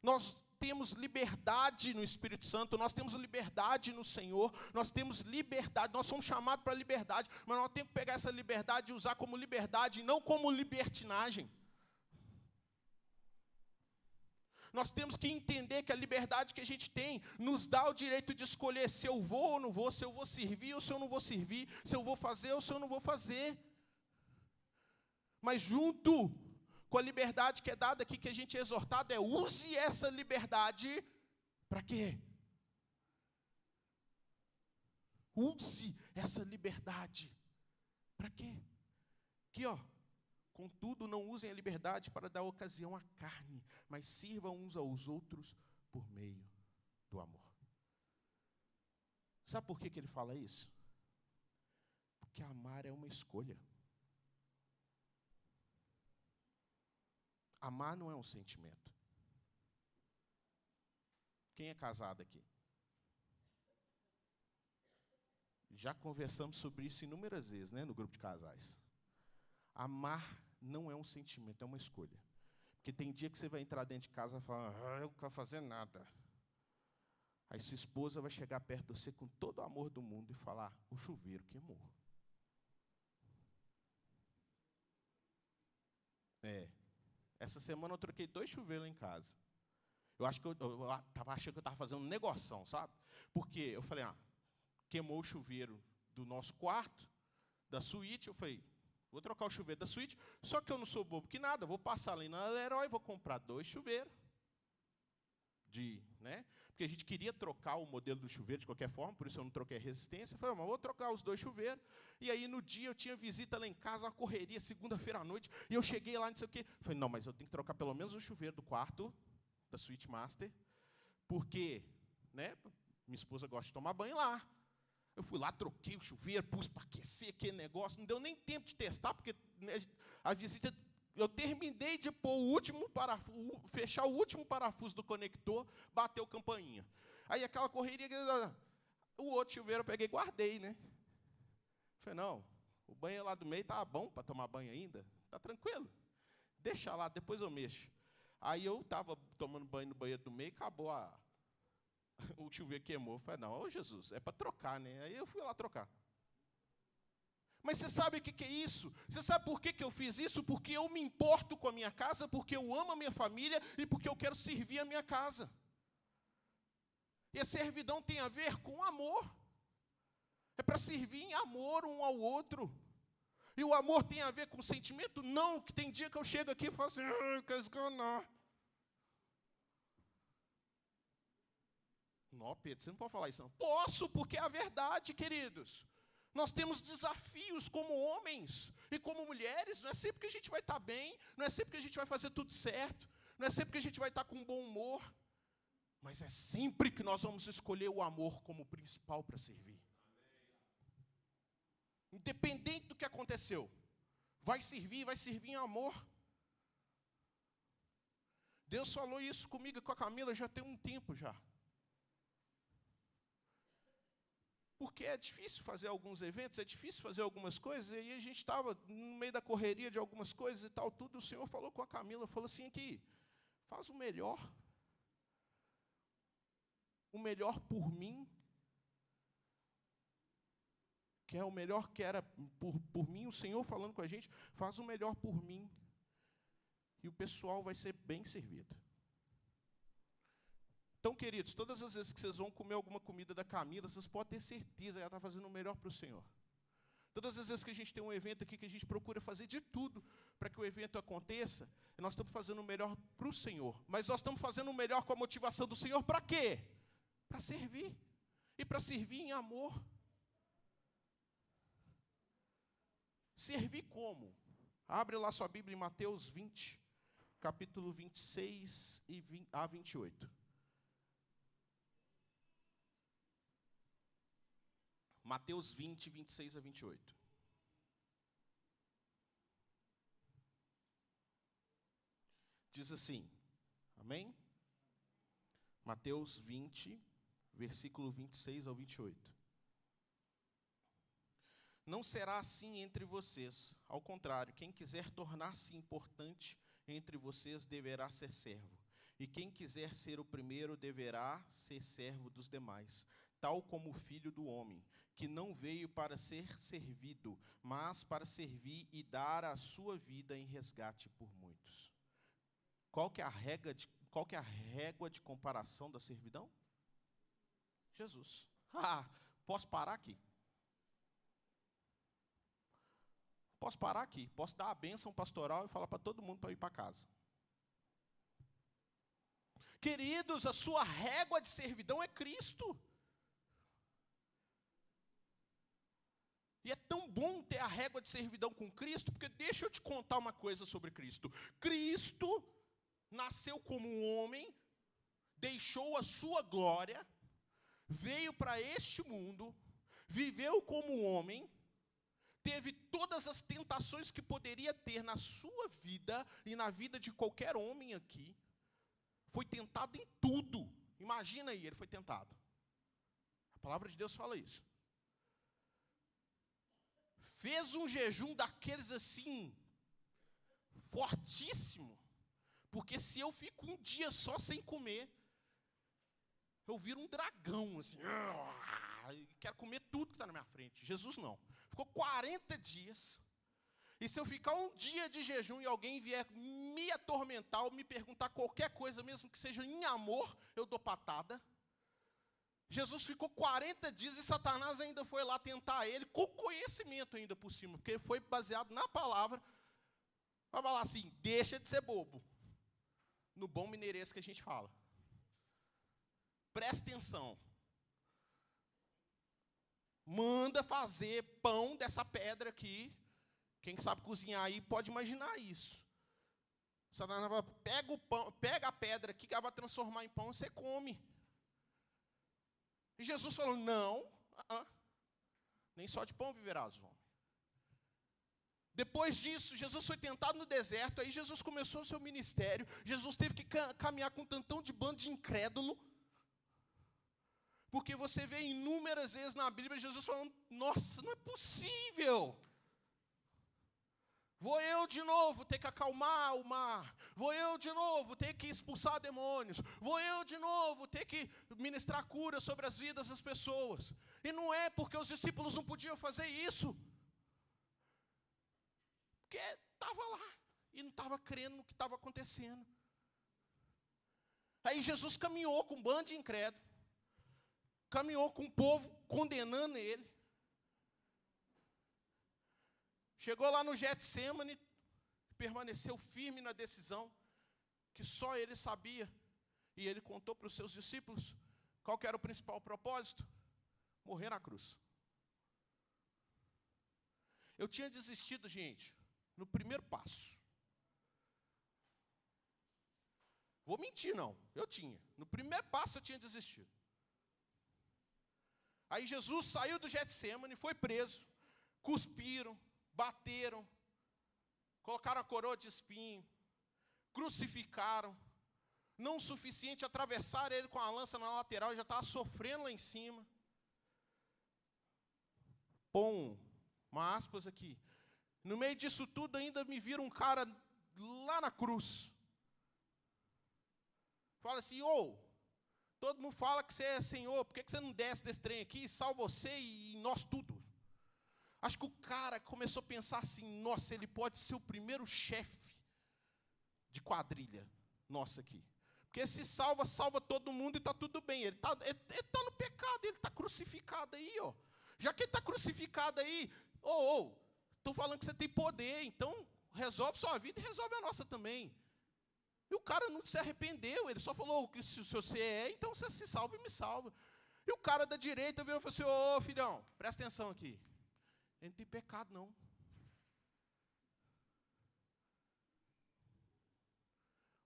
Nós temos liberdade no Espírito Santo, nós temos liberdade no Senhor, nós temos liberdade, nós somos chamados para a liberdade, mas nós temos que pegar essa liberdade e usar como liberdade, e não como libertinagem. Nós temos que entender que a liberdade que a gente tem nos dá o direito de escolher se eu vou ou não vou, se eu vou servir ou se eu não vou servir, se eu vou fazer ou se eu não vou fazer. Mas junto com a liberdade que é dada aqui, que a gente é exortado, use essa liberdade para quê? Use essa liberdade para quê? Aqui, ó. Contudo, não usem a liberdade para dar ocasião à carne, mas sirvam uns aos outros por meio do amor. Sabe por que ele fala isso? Porque amar é uma escolha. Amar não é um sentimento. Quem é casado aqui? Já conversamos sobre isso inúmeras vezes, né, no grupo de casais. Amar não é um sentimento, é uma escolha. Porque tem dia que você vai entrar dentro de casa e falar, eu não quero fazer nada. Aí sua esposa vai chegar perto de você com todo o amor do mundo e falar, o chuveiro queimou. Essa semana eu troquei 2 chuveiros lá em casa. Eu acho que eu estava achando que eu estava fazendo um negoção, sabe? Porque eu falei, queimou o chuveiro do nosso quarto, da suíte, eu falei, vou trocar o chuveiro da suíte, só que eu não sou bobo que nada, vou passar ali na Leroy, vou comprar 2 chuveiros. Porque a gente queria trocar o modelo do chuveiro de qualquer forma, por isso eu não troquei a resistência. Eu falei, mas vou trocar os 2 chuveiros. E aí, no dia, eu tinha visita lá em casa, uma correria, segunda-feira à noite, e eu cheguei lá, não sei o quê. Falei, não, mas eu tenho que trocar pelo menos o chuveiro do quarto, da Suite Master, porque, minha esposa gosta de tomar banho lá. Eu fui lá, troquei o chuveiro, pus para aquecer aquele negócio. Não deu nem tempo de testar, porque a visita... Eu terminei de pôr o último parafuso, fechar o último parafuso do conector, bateu campainha. Aí aquela correria... O outro chuveiro eu peguei e guardei, né? Falei, não, o banheiro lá do meio estava bom para tomar banho ainda. Está tranquilo. Deixa lá, depois eu mexo. Aí eu estava tomando banho no banheiro do meio, acabou o chuveiro queimou. Eu falei, não, Jesus, é para trocar, né? Aí eu fui lá trocar. Mas você sabe o que é isso? Você sabe por que eu fiz isso? Porque eu me importo com a minha casa, porque eu amo a minha família e porque eu quero servir a minha casa. E a servidão tem a ver com amor. É para servir em amor um ao outro. E o amor tem a ver com sentimento? Não, que tem dia que eu chego aqui e falo assim, quer esganar. Não, Pedro, você não pode falar isso não. Posso, porque é a verdade, queridos. Nós temos desafios como homens e como mulheres. Não é sempre que a gente vai estar bem, não é sempre que a gente vai fazer tudo certo, não é sempre que a gente vai estar com bom humor, mas é sempre que nós vamos escolher o amor como principal para servir. Independente do que aconteceu, vai servir em amor. Deus falou isso comigo e com a Camila já tem um tempo já. Porque é difícil fazer alguns eventos, é difícil fazer algumas coisas, e aí a gente estava no meio da correria de algumas coisas e tal, tudo, o Senhor falou com a Camila, falou assim, aqui, faz o melhor por mim, que é o melhor que era por mim, o Senhor falando com a gente, faz o melhor por mim, e o pessoal vai ser bem servido. Então, queridos, todas as vezes que vocês vão comer alguma comida da Camila, vocês podem ter certeza, ela está fazendo o melhor para o Senhor. Todas as vezes que a gente tem um evento aqui, que a gente procura fazer de tudo para que o evento aconteça, nós estamos fazendo o melhor para o Senhor. Mas nós estamos fazendo o melhor com a motivação do Senhor para quê? Para servir. E para servir em amor. Servir como? Abre lá sua Bíblia em Mateus 20, capítulo 26 a 28. Mateus 20, 26 a 28. Diz assim, amém? Mateus 20, versículo 26 ao 28. Não será assim entre vocês, ao contrário, quem quiser tornar-se importante entre vocês deverá ser servo, e quem quiser ser o primeiro deverá ser servo dos demais, tal como o Filho do Homem, que não veio para ser servido, mas para servir e dar a sua vida em resgate por muitos. Qual que é a régua de comparação da servidão? Jesus. Posso parar aqui? Posso parar aqui? Posso dar a bênção pastoral e falar para todo mundo para ir para casa. Queridos, a sua régua de servidão é Cristo. E é tão bom ter a régua de servidão com Cristo, porque deixa eu te contar uma coisa sobre Cristo. Cristo nasceu como um homem, deixou a sua glória, veio para este mundo, viveu como homem, teve todas as tentações que poderia ter na sua vida e na vida de qualquer homem aqui. Foi tentado em tudo. Imagina aí, ele foi tentado. A palavra de Deus fala isso. Fez um jejum daqueles assim, fortíssimo. Porque se eu fico um dia só sem comer, eu viro um dragão, assim. Quero comer tudo que está na minha frente. Jesus não. Ficou 40 dias. E se eu ficar um dia de jejum e alguém vier me atormentar ou me perguntar qualquer coisa, mesmo que seja em amor, eu dou patada. Jesus ficou 40 dias e Satanás ainda foi lá tentar ele, com conhecimento ainda por cima, porque ele foi baseado na palavra, para falar assim, deixa de ser bobo. No bom mineirês que a gente fala. Presta atenção. Manda fazer pão dessa pedra aqui. Quem sabe cozinhar aí pode imaginar isso. Satanás fala, pega o pão, pega a pedra aqui que ela vai transformar em pão e você come. E Jesus falou, não, nem só de pão viverás o homem. Depois disso, Jesus foi tentado no deserto, aí Jesus começou o seu ministério, Jesus teve que caminhar com um tantão de bando de incrédulo, porque você vê inúmeras vezes na Bíblia Jesus falando, nossa, não é possível. Vou eu de novo ter que acalmar o mar. Vou eu de novo ter que expulsar demônios. Vou eu de novo ter que ministrar cura sobre as vidas das pessoas. E não é porque os discípulos não podiam fazer isso. Porque estava lá e não estava crendo no que estava acontecendo. Aí Jesus caminhou com um bando de incrédulos. Caminhou com o povo condenando ele. Chegou lá no Getsêmani, permaneceu firme na decisão, que só ele sabia. E ele contou para os seus discípulos, qual que era o principal propósito? Morrer na cruz. Eu tinha desistido, gente, no primeiro passo. Vou mentir, não. Eu tinha. No primeiro passo eu tinha desistido. Aí Jesus saiu do Getsêmani, foi preso, cuspiram, bateram, colocaram a coroa de espinho, crucificaram. Não o suficiente, atravessaram ele com a lança na lateral, já estava sofrendo lá em cima. Bom, uma aspas aqui. No meio disso tudo ainda me viram um cara lá na cruz. Fala assim, todo mundo fala que você é Senhor, por que você não desce desse trem aqui e salva você e nós tudo? Acho que o cara começou a pensar assim, nossa, ele pode ser o primeiro chefe de quadrilha nossa aqui. Porque se salva todo mundo e está tudo bem. Ele tá no pecado, ele está crucificado aí, ó. Já que ele está crucificado aí, estou falando que você tem poder, então resolve sua vida e resolve a nossa também. E o cara não se arrependeu, ele só falou que se você é, então você se salva e me salva. E o cara da direita virou e falou assim, filhão, presta atenção aqui. Ele não tem pecado, não.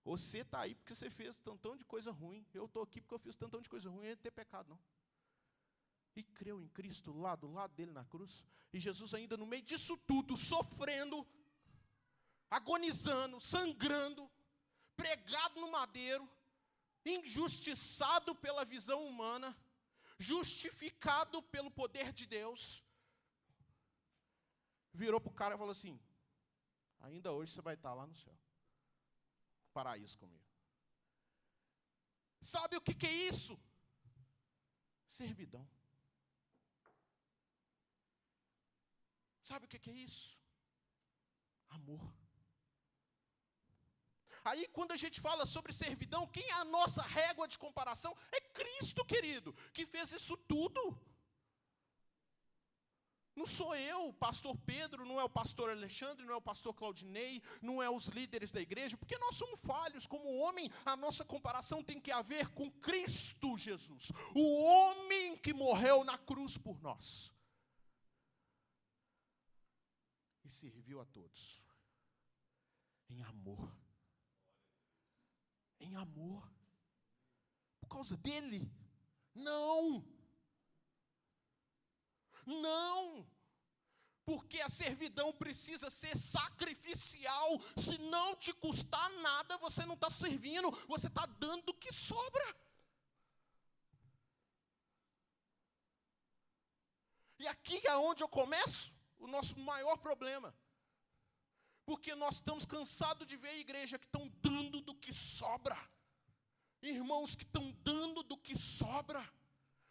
Você está aí porque você fez tantão de coisa ruim. Eu estou aqui porque eu fiz tantão de coisa ruim. Ele não tem pecado, não. E creu em Cristo lá do lado dele na cruz. E Jesus ainda no meio disso tudo, sofrendo, agonizando, sangrando, pregado no madeiro, injustiçado pela visão humana, justificado pelo poder de Deus, virou para o cara e falou assim, ainda hoje você vai estar lá no céu. Paraíso comigo. Sabe o que é isso? Servidão. Sabe o que é isso? Amor. Aí, quando a gente fala sobre servidão, quem é a nossa régua de comparação? É Cristo, querido, que fez isso tudo. Não sou eu, o pastor Pedro, não é o pastor Alexandre, não é o pastor Claudinei, não é os líderes da igreja, porque nós somos falhos. Como homem, a nossa comparação tem que haver com Cristo Jesus, o homem que morreu na cruz por nós. E serviu a todos, em amor. Em amor. Por causa dele? Não. Não. Porque a servidão precisa ser sacrificial. Se não te custar nada, você não está servindo, você está dando o que sobra. E aqui é onde eu começo o nosso maior problema. Porque nós estamos cansados de ver a igreja que estão dando do que sobra. Irmãos que estão dando do que sobra.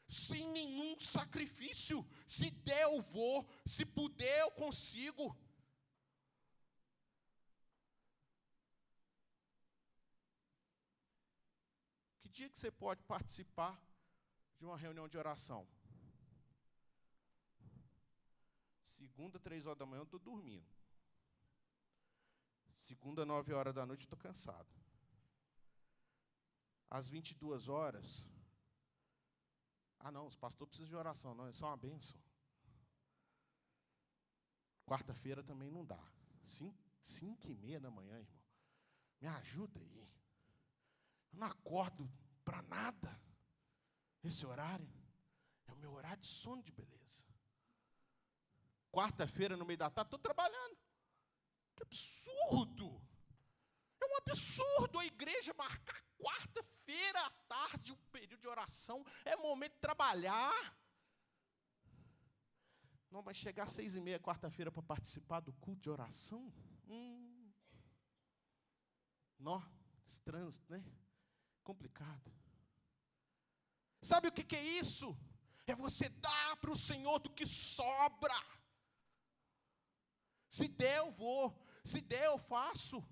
Sem nenhum sacrifício. Se der eu vou, se puder eu consigo. Que dia que você pode participar de uma reunião de oração? Segunda, 3 horas da manhã, eu estou dormindo. Segunda, 9 horas da noite, estou cansado. Às 22 horas... não, os pastores precisam de oração, não, é só uma bênção. Quarta-feira também não dá. 5h30 da manhã, irmão. Me ajuda aí. Eu não acordo para nada. Esse horário é o meu horário de sono de beleza. Quarta-feira, no meio da tarde, estou trabalhando. Que absurdo! É um absurdo a igreja marcar quarta-feira à tarde, um período de oração, é momento de trabalhar. Não vai chegar às 6h30 quarta-feira para participar do culto de oração? Nó, esse trânsito, né? Complicado. Sabe o que é isso? É você dar para o Senhor do que sobra. Se der, eu vou. Se der, eu faço.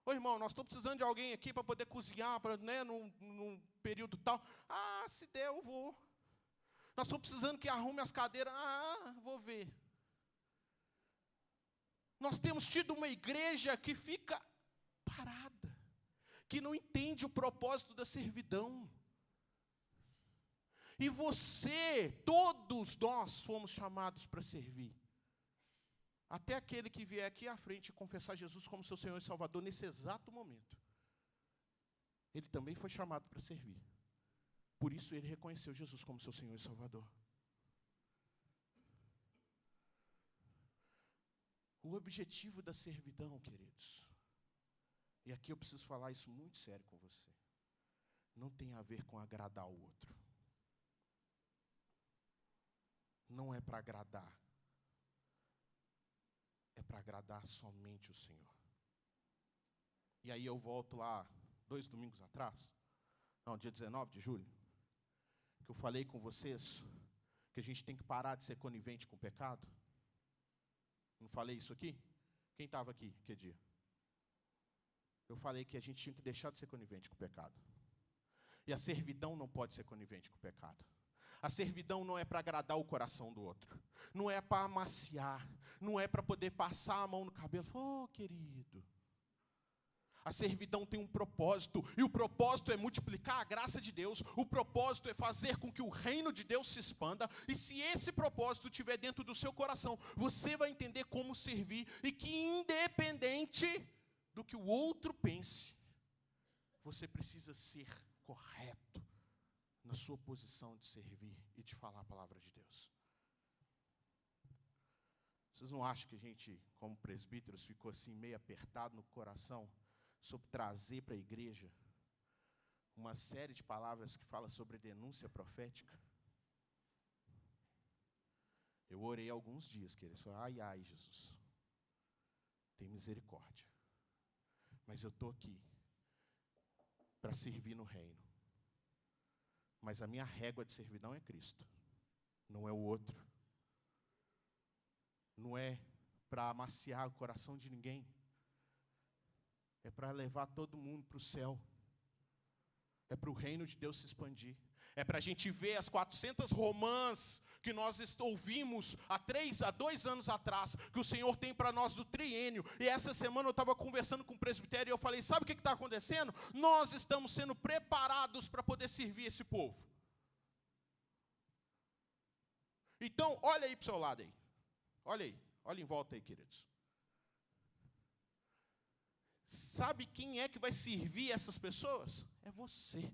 Ô, irmão, nós estamos precisando de alguém aqui para poder cozinhar, né, num período tal. Se der, eu vou. Nós estamos precisando que arrume as cadeiras. Vou ver. Nós temos tido uma igreja que fica parada, que não entende o propósito da servidão. E você, todos nós fomos chamados para servir. Até aquele que vier aqui à frente e confessar Jesus como seu Senhor e Salvador nesse exato momento. Ele também foi chamado para servir. Por isso ele reconheceu Jesus como seu Senhor e Salvador. O objetivo da servidão, queridos, e aqui eu preciso falar isso muito sério com você, não tem a ver com agradar o outro. Não é para agradar. É para agradar somente o Senhor. E aí eu volto lá, 2 domingos atrás, dia 19 de julho, que eu falei com vocês que a gente tem que parar de ser conivente com o pecado. Não falei isso aqui? Quem estava aqui, que dia? Eu falei que a gente tinha que deixar de ser conivente com o pecado. E a servidão não pode ser conivente com o pecado. A servidão não é para agradar o coração do outro. Não é para amaciar. Não é para poder passar a mão no cabelo. Querido. A servidão tem um propósito. E o propósito é multiplicar a graça de Deus. O propósito é fazer com que o reino de Deus se expanda. E se esse propósito estiver dentro do seu coração, você vai entender como servir. E que independente do que o outro pense, você precisa ser correto na sua posição de servir e de falar a palavra de Deus. Vocês não acham que a gente, como presbíteros, ficou assim meio apertado no coração sobre trazer para a igreja uma série de palavras que fala sobre denúncia profética? Eu orei alguns dias, queridos, falei, ai, Jesus, tem misericórdia. Mas eu estou aqui para servir no reino. Mas a minha régua de servidão é Cristo, não é o outro. Não é para amaciar o coração de ninguém. É para levar todo mundo para o céu. É para o reino de Deus se expandir. É para a gente ver as 400 romãs que nós ouvimos há 2 anos atrás, que o Senhor tem para nós do triênio. E essa semana eu estava conversando com o presbitério e eu falei, sabe o que está acontecendo? Nós estamos sendo preparados para poder servir esse povo. Então, olha aí para o seu lado aí. Olha aí, olha em volta aí, queridos. Sabe quem é que vai servir essas pessoas? É você.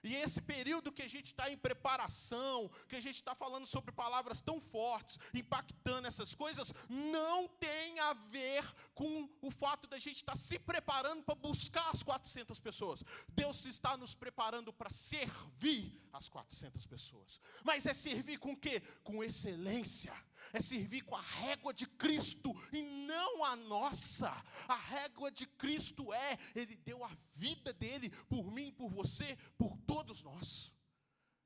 E esse período que a gente está em preparação, que a gente está falando sobre palavras tão fortes, impactando essas coisas, não tem a ver com o fato da gente estar se preparando para buscar as 400 pessoas. Deus está nos preparando para servir as 400 pessoas. Mas é servir com o quê? Com excelência. É servir com a régua de Cristo e não a nossa. A régua de Cristo Ele deu a vida dele por mim, por você, por todos nós.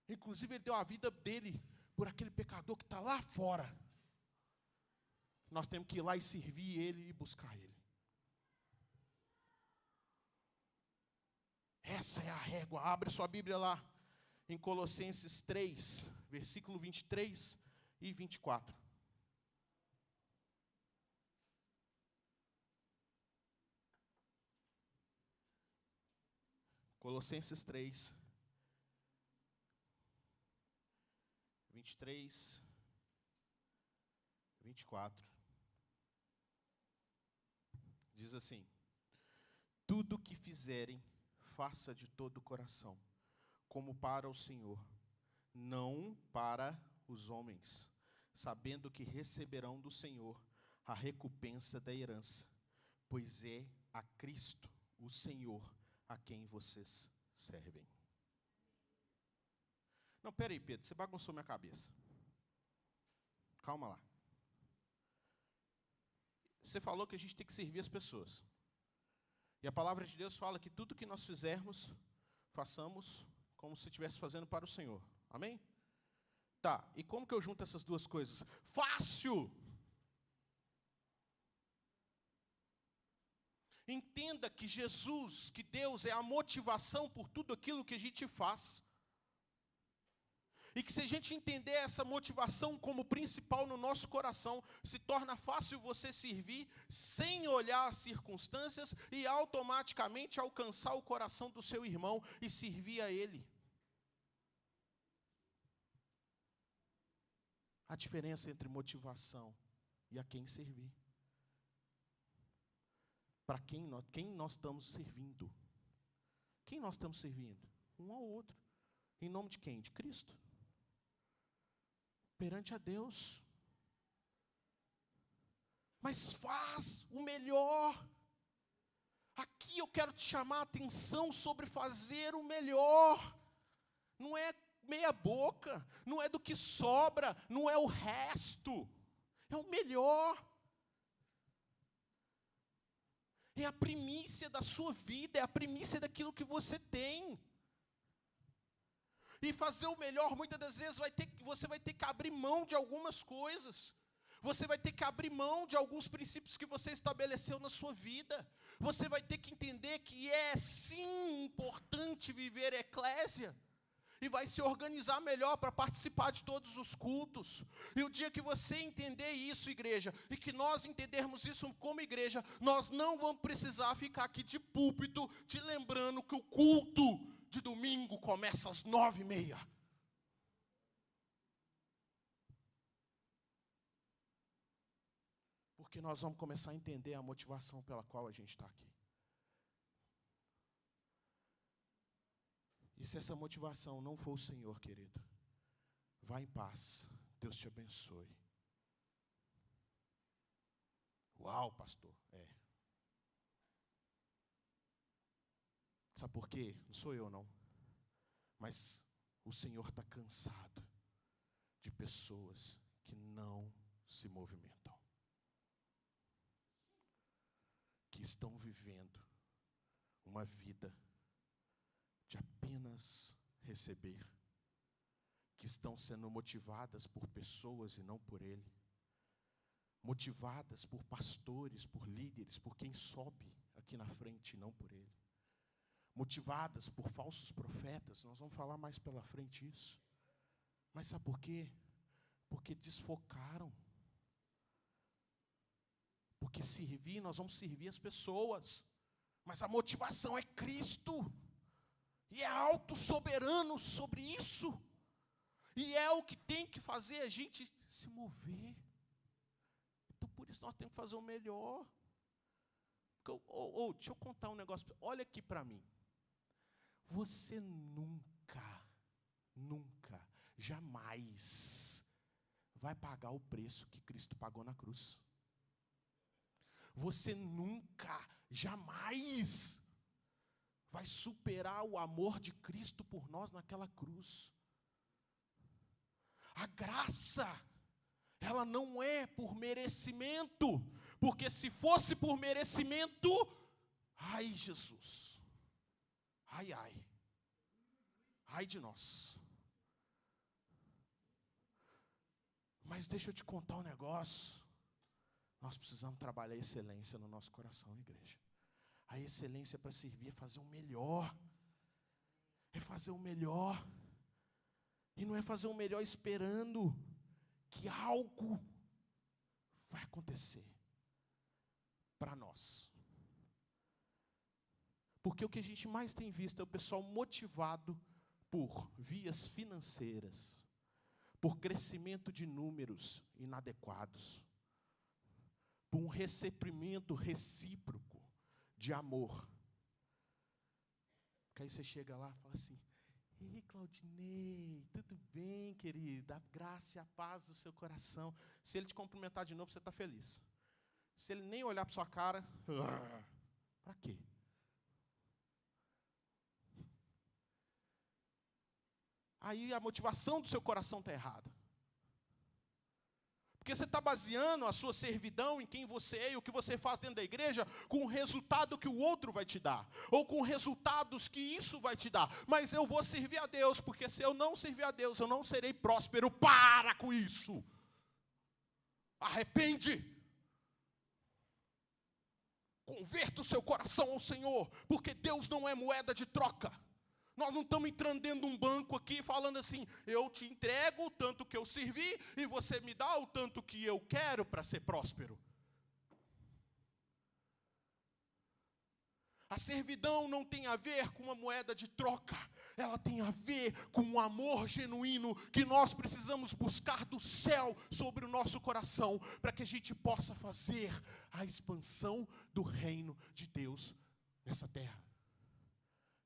Inclusive Ele deu a vida dele por aquele pecador que está lá fora. Nós temos que ir lá e servir Ele e buscar Ele. Essa é a régua. Abre sua Bíblia lá em Colossenses 3, versículo 23 e 24. Colossenses 3, 23, 24. Diz assim: tudo o que fizerem, faça de todo o coração, como para o Senhor, não para os homens, sabendo que receberão do Senhor a recompensa da herança, pois é a Cristo, o Senhor, a quem vocês servem. Não, peraí, Pedro, você bagunçou minha cabeça. Calma lá. Você falou que a gente tem que servir as pessoas. E a palavra de Deus fala que tudo que nós fizermos, façamos como se estivesse fazendo para o Senhor. Amém? Tá, e como que eu junto essas duas coisas? Fácil! Entenda que Jesus, que Deus é a motivação por tudo aquilo que a gente faz. E que se a gente entender essa motivação como principal no nosso coração, se torna fácil você servir sem olhar as circunstâncias e automaticamente alcançar o coração do seu irmão e servir a ele. A diferença entre motivação e a quem servir. Para quem nós estamos servindo? Quem nós estamos servindo? Um ao outro. Em nome de quem? De Cristo. Perante a Deus. Mas faz o melhor. Aqui eu quero te chamar a atenção sobre fazer o melhor. Não é meia boca, não é do que sobra, não é o resto. É o melhor. É a primícia da sua vida, é a primícia daquilo que você tem. E fazer o melhor, muitas das vezes, você vai ter que abrir mão de algumas coisas. Você vai ter que abrir mão de alguns princípios que você estabeleceu na sua vida. Você vai ter que entender que é, sim, importante viver eclésia. E vai se organizar melhor para participar de todos os cultos. E o dia que você entender isso, igreja, e que nós entendermos isso como igreja, nós não vamos precisar ficar aqui de púlpito, te lembrando que o culto de domingo começa às 9h30. Porque nós vamos começar a entender a motivação pela qual a gente está aqui. E se essa motivação não for o Senhor, querido, vá em paz. Deus te abençoe. Uau, pastor. Sabe por quê? Não sou eu, não. Mas o Senhor está cansado de pessoas que não se movimentam. Que estão vivendo uma vida de apenas receber, que estão sendo motivadas por pessoas e não por Ele. motivadas por pastores, por líderes, por quem sobe aqui na frente, não por ele. Motivadas por falsos profetas, nós vamos falar mais pela frente isso. Mas sabe por quê? Porque desfocaram. Porque servir, nós vamos servir as pessoas. Mas a motivação é Cristo. E é auto-soberano sobre isso. E é o que tem que fazer a gente se mover. Então, por isso, nós temos que fazer o melhor. Deixa eu contar um negócio. Olha aqui para mim. Você nunca, jamais vai pagar o preço que Cristo pagou na cruz. Você nunca, jamais vai superar o amor de Cristo por nós naquela cruz. A graça, ela não é por merecimento, porque se fosse por merecimento, ai Jesus, ai de nós. Mas deixa eu te contar um negócio. Nós precisamos trabalhar a excelência no nosso coração, igreja. A excelência para servir é fazer o melhor. É fazer o melhor. E não é fazer o melhor esperando que algo vai acontecer para nós. Porque o que a gente mais tem visto é o pessoal motivado por vias financeiras, por crescimento de números inadequados, por um recebimento recíproco de amor. Porque aí você chega lá e fala assim: ei, Claudinei, tudo bem, querido? A graça e a paz do seu coração. Se ele te cumprimentar de novo, você está feliz. Se ele nem olhar para sua cara, para quê? Aí a motivação do seu coração está errada. Porque você está baseando a sua servidão em quem você é e o que você faz dentro da igreja com o resultado que o outro vai te dar, ou com resultados que isso vai te dar. Mas eu vou servir a Deus, porque se eu não servir a Deus, eu não serei próspero. Para com isso. Arrepende. Converta o seu coração ao Senhor, porque Deus não é moeda de troca. Nós não estamos entrando dentro de um banco aqui falando assim: eu te entrego o tanto que eu servi e você me dá o tanto que eu quero para ser próspero. A servidão não tem a ver com uma moeda de troca. Ela tem a ver com um amor genuíno que nós precisamos buscar do céu sobre o nosso coração, para que a gente possa fazer a expansão do reino de Deus nessa terra.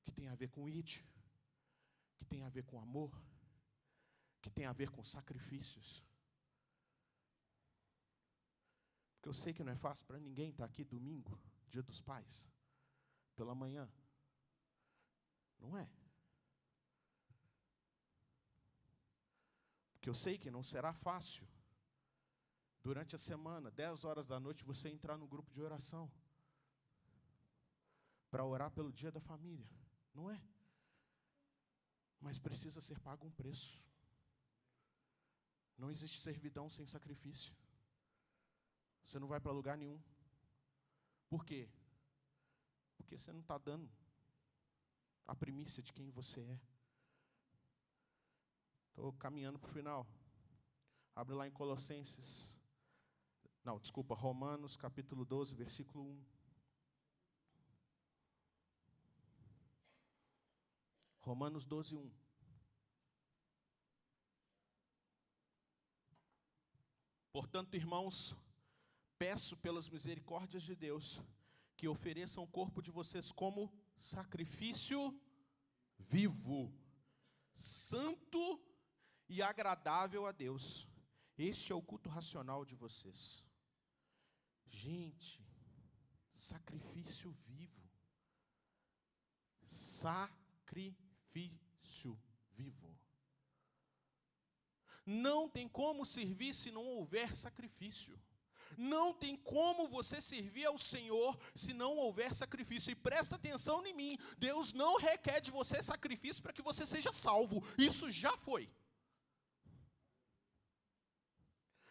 Que tem a ver com it, que tem a ver com amor, que tem a ver com sacrifícios. Porque eu sei que não é fácil para ninguém estar aqui domingo, dia dos pais, pela manhã. Não é? Porque eu sei que não será fácil, durante a semana, 10 horas da noite, você entrar no grupo de oração, para orar pelo dia da família. Não é? Mas precisa ser pago um preço. Não existe servidão sem sacrifício. Você não vai para lugar nenhum. Por quê? Porque você não está dando a primícia de quem você é. Estou caminhando para o final. Abre lá em Romanos capítulo 12, versículo 1. Romanos 12, 1. Portanto, irmãos, peço pelas misericórdias de Deus, que ofereçam o corpo de vocês como sacrifício vivo, santo e agradável a Deus. Este é o culto racional de vocês. Gente, sacrifício vivo. Sacrifício vivo. Não tem como servir se não houver sacrifício. Não tem como você servir ao Senhor se não houver sacrifício. E presta atenção em mim, Deus não requer de você sacrifício para que você seja salvo. Isso já foi.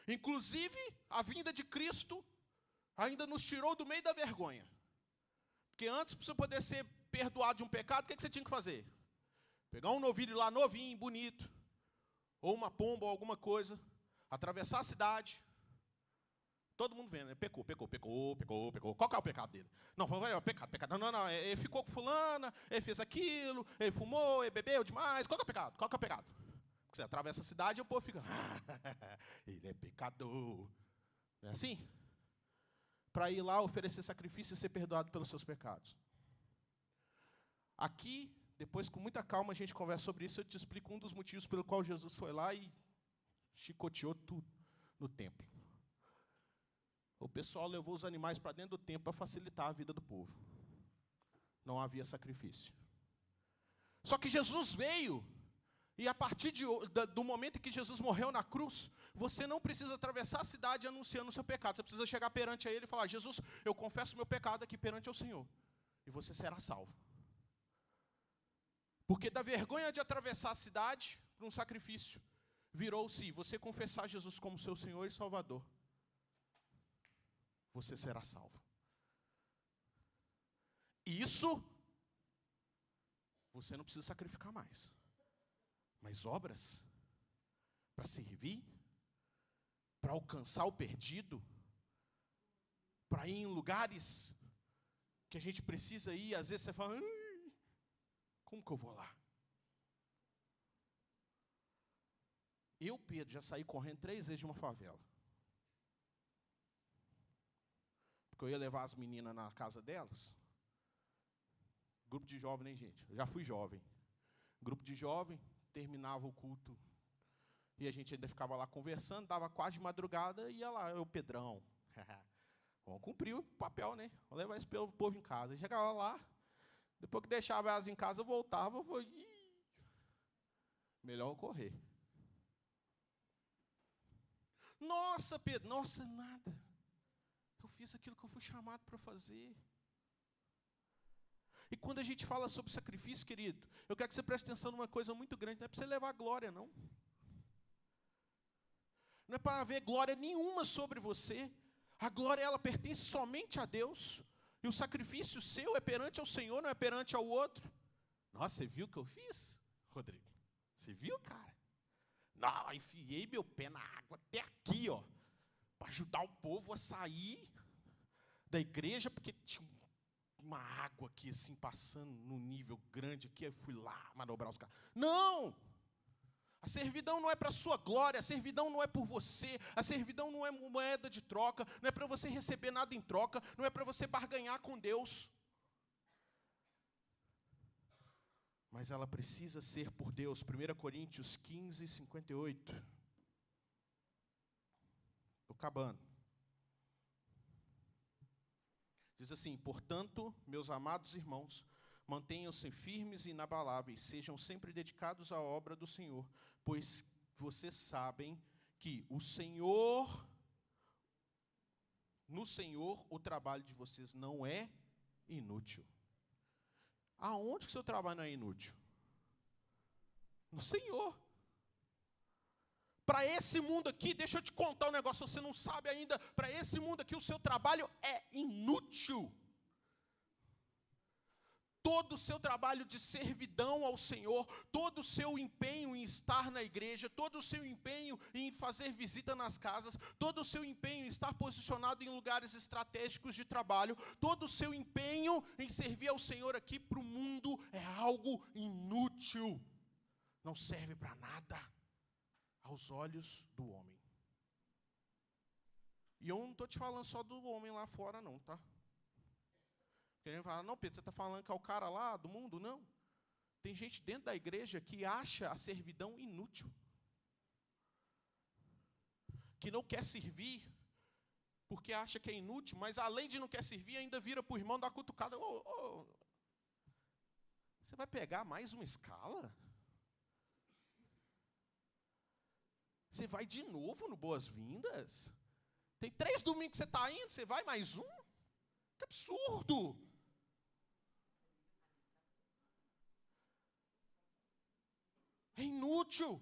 Inclusive, a vinda de Cristo ainda nos tirou do meio da vergonha. Porque antes, para você poder ser perdoado de um pecado, o que você tinha que fazer? Pegar um novilho lá, novinho, bonito, ou uma pomba, ou alguma coisa, atravessar a cidade, todo mundo vendo, né? Pecou. Qual que é o pecado dele? Não, foi o pecado. Não, ele ficou com fulana, ele fez aquilo, ele fumou, ele bebeu demais. Qual que é o pecado? Porque você atravessa a cidade e o povo fica, ele é pecador. Não é assim? Para ir lá oferecer sacrifício e ser perdoado pelos seus pecados. Aqui, depois com muita calma, a gente conversa sobre isso, eu te explico um dos motivos pelo qual Jesus foi lá e chicoteou tudo no templo. O pessoal levou os animais para dentro do templo para facilitar a vida do povo. Não havia sacrifício. Só que Jesus veio, e a partir do momento em que Jesus morreu na cruz, você não precisa atravessar a cidade anunciando o seu pecado. Você precisa chegar perante a Ele e falar, Jesus, eu confesso o meu pecado aqui perante o Senhor. E você será salvo. Porque da vergonha de atravessar a cidade para um sacrifício, virou-se, você confessar Jesus como seu Senhor e Salvador, você será salvo. Isso, você não precisa sacrificar mais. Mas obras, para servir, para alcançar o perdido, para ir em lugares que a gente precisa ir, às vezes você fala, como que eu vou lá? Eu, Pedro, já saí correndo 3 vezes de uma favela. Porque eu ia levar as meninas na casa delas. Grupo de jovem, né, gente? Eu já fui jovem. Grupo de jovem, terminava o culto. E a gente ainda ficava lá conversando, dava quase de madrugada, e ia lá, eu, Pedrão. Vamos cumprir o papel, né? Vamos levar esse povo em casa. E chegava lá, depois que deixava elas em casa, eu voltava, eu falei, melhor eu correr. Nossa, Pedro, nossa, nada. Eu fiz aquilo que eu fui chamado para fazer. E quando a gente fala sobre sacrifício, querido, eu quero que você preste atenção numa coisa muito grande. Não é para você levar glória, não. Não é para haver glória nenhuma sobre você. A glória, ela pertence somente a Deus. E o sacrifício seu é perante ao Senhor, não é perante ao outro. Nossa, você viu o que eu fiz, Rodrigo? Você viu, cara? Não, enfiei meu pé na água até aqui, ó, para ajudar o povo a sair da igreja, porque tinha uma água aqui, assim, passando num nível grande aqui, eu fui lá manobrar os caras. Não! A servidão não é para a sua glória, a servidão não é por você, a servidão não é moeda de troca, não é para você receber nada em troca, não é para você barganhar com Deus. Mas ela precisa ser por Deus. 1 Coríntios 15, 58. Estou acabando. Diz assim, portanto, meus amados irmãos, mantenham-se firmes e inabaláveis, sejam sempre dedicados à obra do Senhor, pois vocês sabem que no Senhor, o trabalho de vocês não é inútil. Aonde que o seu trabalho não é inútil? No Senhor. Para esse mundo aqui, deixa eu te contar um negócio, você não sabe ainda, para esse mundo aqui o seu trabalho é inútil. Todo o seu trabalho de servidão ao Senhor, todo o seu empenho em estar na igreja, todo o seu empenho em fazer visita nas casas, todo o seu empenho em estar posicionado em lugares estratégicos de trabalho, todo o seu empenho em servir ao Senhor aqui para o mundo é algo inútil. Não serve para nada aos olhos do homem. E eu não estou te falando só do homem lá fora, não, tá? Porque a gente fala, não, Pedro, você está falando que é o cara lá do mundo? Não. Tem gente dentro da igreja que acha a servidão inútil. Que não quer servir porque acha que é inútil, mas além de não quer servir, ainda vira para o irmão dar cutucada. Você vai pegar mais uma escala? Você vai de novo no Boas-Vindas? Tem 3 domingos que você está indo, você vai mais um? Que absurdo! É inútil.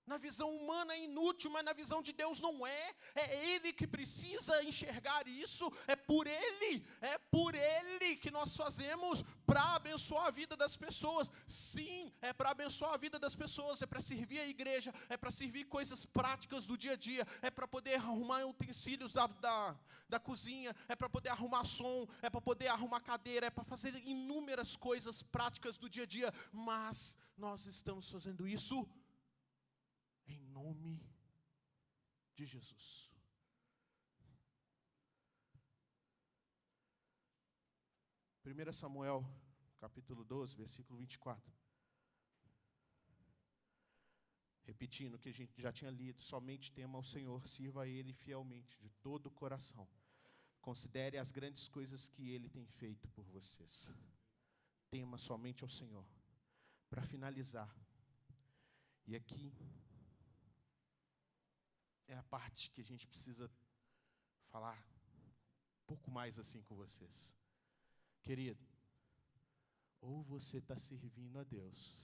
Na visão humana é inútil, mas na visão de Deus não é. É Ele que precisa enxergar isso. É por Ele que nós fazemos para abençoar a vida das pessoas. Sim, é para abençoar a vida das pessoas, é para servir a igreja, é para servir coisas práticas do dia a dia, é para poder arrumar utensílios da cozinha, é para poder arrumar som, é para poder arrumar cadeira, é para fazer inúmeras coisas práticas do dia a dia. Mas nós estamos fazendo isso em nome de Jesus. Primeiro Samuel, capítulo 12, versículo 24. Repetindo o que a gente já tinha lido, somente tema ao Senhor, sirva a Ele fielmente, de todo o coração. Considere as grandes coisas que Ele tem feito por vocês. Tema somente ao Senhor. Para finalizar, e aqui é a parte que a gente precisa falar um pouco mais assim com vocês. Querido, ou você está servindo a Deus,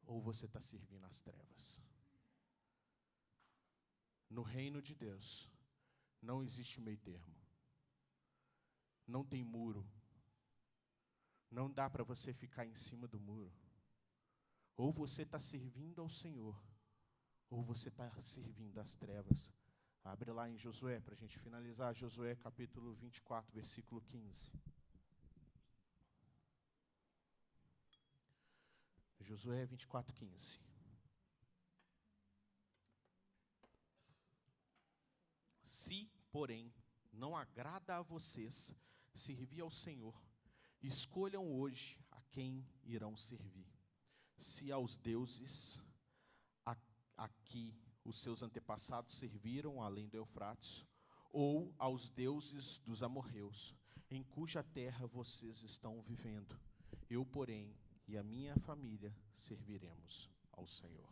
ou você está servindo às trevas. No reino de Deus, não existe meio termo. Não tem muro. Não dá para você ficar em cima do muro. Ou você está servindo ao Senhor, ou você está servindo às trevas. Abre lá em Josué, para a gente finalizar. Josué capítulo 24, versículo 15. Josué 24, 15. Se, porém, não agrada a vocês servir ao Senhor, escolham hoje a quem irão servir. Se aos deuses a que os seus antepassados serviram, além do Eufrates, ou aos deuses dos amorreus, em cuja terra vocês estão vivendo. Eu, porém, e a minha família serviremos ao Senhor.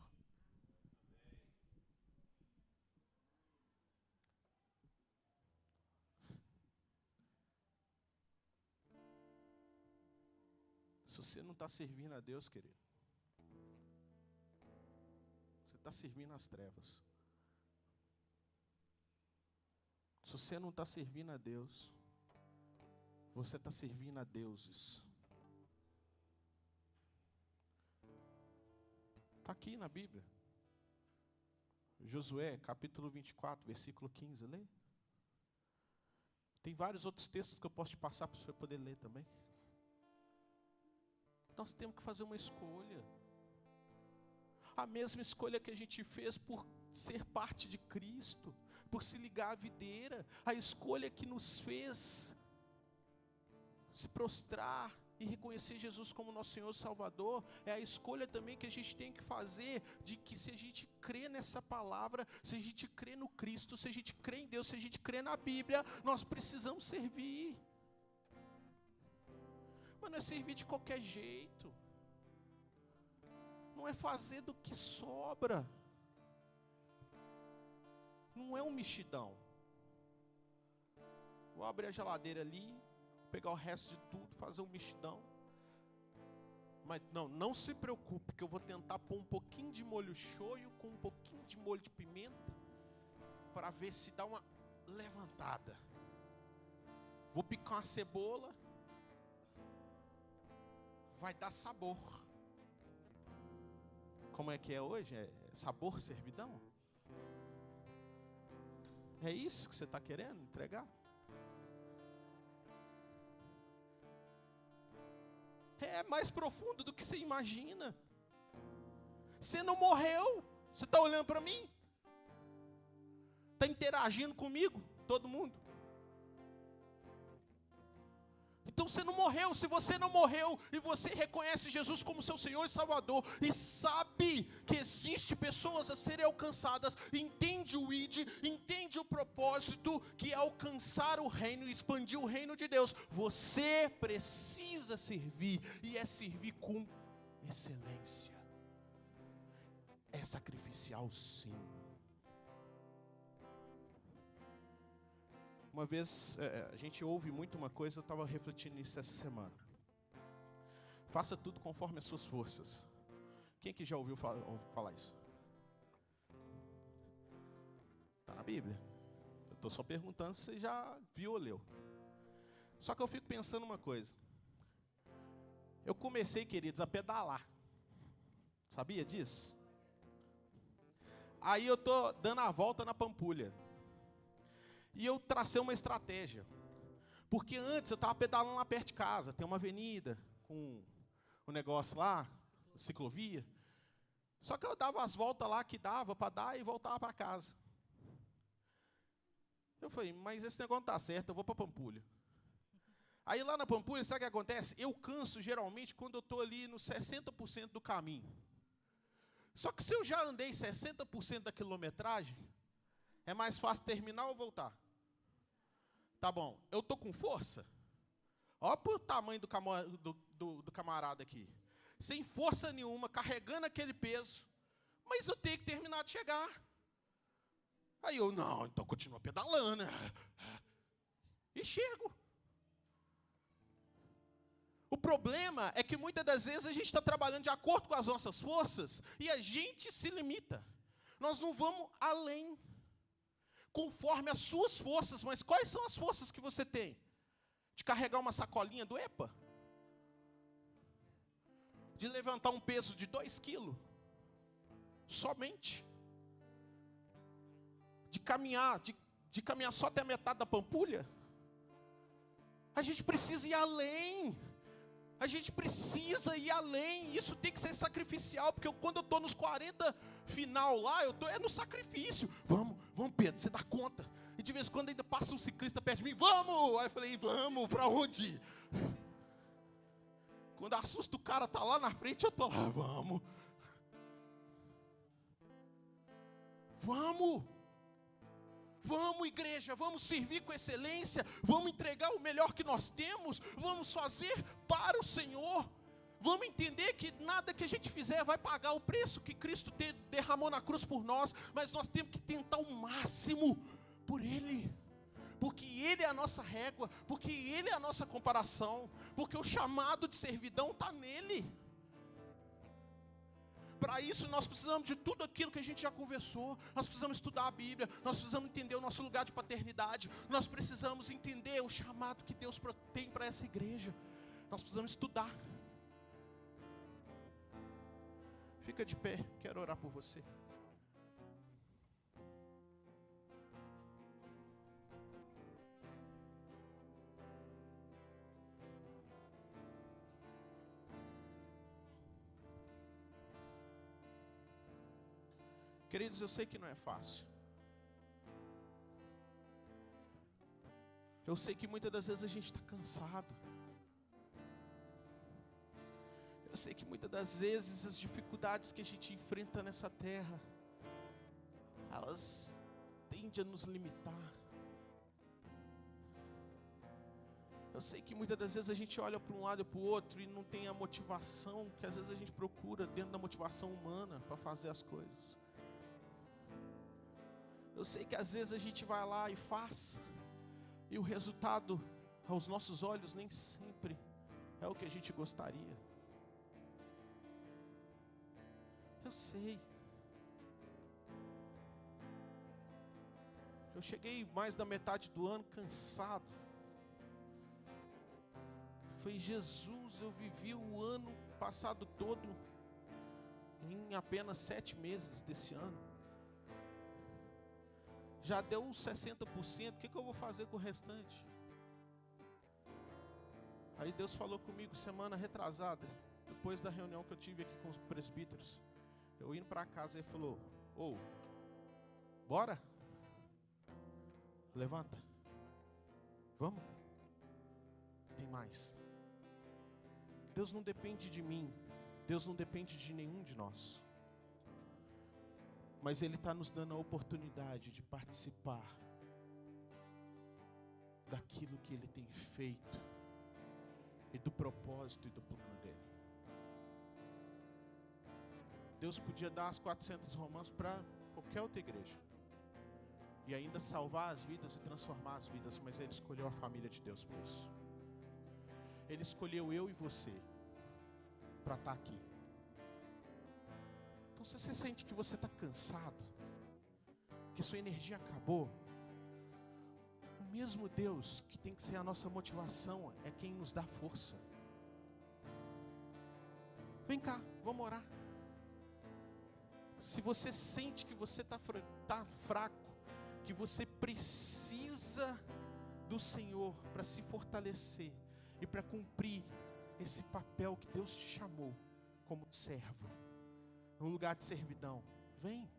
Se você não está servindo a Deus, querido, você está servindo às trevas. Se você não está servindo a Deus, você está servindo a deuses. Está aqui na Bíblia. Josué, capítulo 24, versículo 15, lê. Tem vários outros textos que eu posso te passar para você poder ler também. Nós temos que fazer uma escolha. A mesma escolha que a gente fez por ser parte de Cristo, por se ligar à videira. A escolha que nos fez se prostrar e reconhecer Jesus como nosso Senhor e Salvador, é a escolha também que a gente tem que fazer, de que se a gente crê nessa palavra, se a gente crê no Cristo, se a gente crê em Deus, se a gente crê na Bíblia, nós precisamos servir. Mas não é servir de qualquer jeito, não é fazer do que sobra, não é um mexidão. Vou abrir a geladeira ali, pegar o resto de tudo, fazer um mexidão. Mas não se preocupe, que eu vou tentar pôr um pouquinho de molho shoyu com um pouquinho de molho de pimenta, para ver se dá uma levantada. Vou picar uma cebola, vai dar sabor. Como é que é hoje? É sabor, servidão? É isso que você está querendo entregar? É mais profundo do que você imagina. Você não morreu. Você está olhando para mim? Está interagindo comigo? Todo mundo? Então você não morreu. Se você não morreu e você reconhece Jesus como seu Senhor e Salvador, e sabe que existe pessoas a serem alcançadas, entende o ID, entende o propósito, que é alcançar o reino e expandir o reino de Deus, você precisa servir, e é servir com excelência. É sacrificial, sim. Uma vez, a gente ouve muito uma coisa, eu estava refletindo nisso essa semana. Faça tudo conforme as suas forças. Quem que já ouviu falar isso? na Bíblia. Eu estou só perguntando se você já viu ou leu. Só que eu fico pensando uma coisa. Eu comecei, queridos, a pedalar. Sabia disso? Aí eu estou dando a volta na Pampulha. E eu tracei uma estratégia. Porque antes eu estava pedalando lá perto de casa. Tem uma avenida com um negócio lá, ciclovia. Só que eu dava as voltas lá que dava para dar e voltava para casa. Eu falei, mas esse negócio não está certo, eu vou para Pampulha. Aí lá na Pampulha, sabe o que acontece? Eu canso geralmente quando eu estou ali nos 60% do caminho. Só que se eu já andei 60% da quilometragem, é mais fácil terminar ou voltar? Tá bom, eu estou com força? Olha para o tamanho do camarada aqui. Sem força nenhuma, carregando aquele peso. Mas eu tenho que terminar de chegar. Aí eu, não, então continua pedalando. E chego. O problema é que muitas das vezes a gente está trabalhando de acordo com as nossas forças e a gente se limita. Nós não vamos além, conforme as suas forças. Mas quais são as forças que você tem? De carregar uma sacolinha do EPA? De levantar um peso de 2 quilos? Somente? De caminhar só até a metade da Pampulha? A gente precisa ir além. A gente precisa ir além. Isso tem que ser sacrificial. Porque quando eu estou nos 40 final lá, é no sacrifício. Vamos Pedro, você dá conta. E de vez em quando ainda passa um ciclista perto de mim. Vamos! Aí eu falei, vamos, para onde? Quando assusta o cara, tá lá na frente, eu estou lá, vamos. Vamos, igreja, vamos servir com excelência, vamos entregar o melhor que nós temos, vamos fazer para o Senhor. Vamos entender que nada que a gente fizer vai pagar o preço que Cristo derramou na cruz por nós, mas nós temos que tentar o máximo por Ele. Porque Ele é a nossa régua, porque Ele é a nossa comparação, porque o chamado de servidão está nele. Para isso nós precisamos de tudo aquilo que a gente já conversou. Nós precisamos estudar a Bíblia, nós precisamos entender o nosso lugar de paternidade, nós precisamos entender o chamado que Deus tem para essa igreja. Nós precisamos estudar. Fica de pé, quero orar por você. Queridos, eu sei que não é fácil. Eu sei que muitas das vezes a gente está cansado. Eu sei que muitas das vezes as dificuldades que a gente enfrenta nessa terra, elas tendem a nos limitar. Eu sei que muitas das vezes a gente olha para um lado e para o outro e não tem a motivação que às vezes a gente procura dentro da motivação humana para fazer as coisas. Eu sei que às vezes a gente vai lá e faz, e o resultado aos nossos olhos nem sempre é o que a gente gostaria. Eu sei. Eu cheguei mais da metade do ano cansado. Foi Jesus, eu vivi o ano passado todo em apenas 7 meses desse ano. Já deu 60%, o que eu vou fazer com o restante? Aí Deus falou comigo semana retrasada, depois da reunião que eu tive aqui com os presbíteros. Eu indo para casa, ele falou, bora? Levanta. Vamos? Tem mais. Deus não depende de mim. Deus não depende de nenhum de nós. Mas Ele está nos dando a oportunidade de participar daquilo que Ele tem feito e do propósito e do plano dEle. Deus podia dar as 400 romãs para qualquer outra igreja e ainda salvar as vidas e transformar as vidas, mas Ele escolheu a família de Deus por isso. Ele escolheu eu e você para estar aqui. Então, se você sente que você está cansado, que sua energia acabou, o mesmo Deus que tem que ser a nossa motivação é quem nos dá força. Vem cá, vamos orar. Se você sente que você está fraco, que você precisa do Senhor para se fortalecer e para cumprir esse papel que Deus te chamou como servo, no lugar de servidão, vem.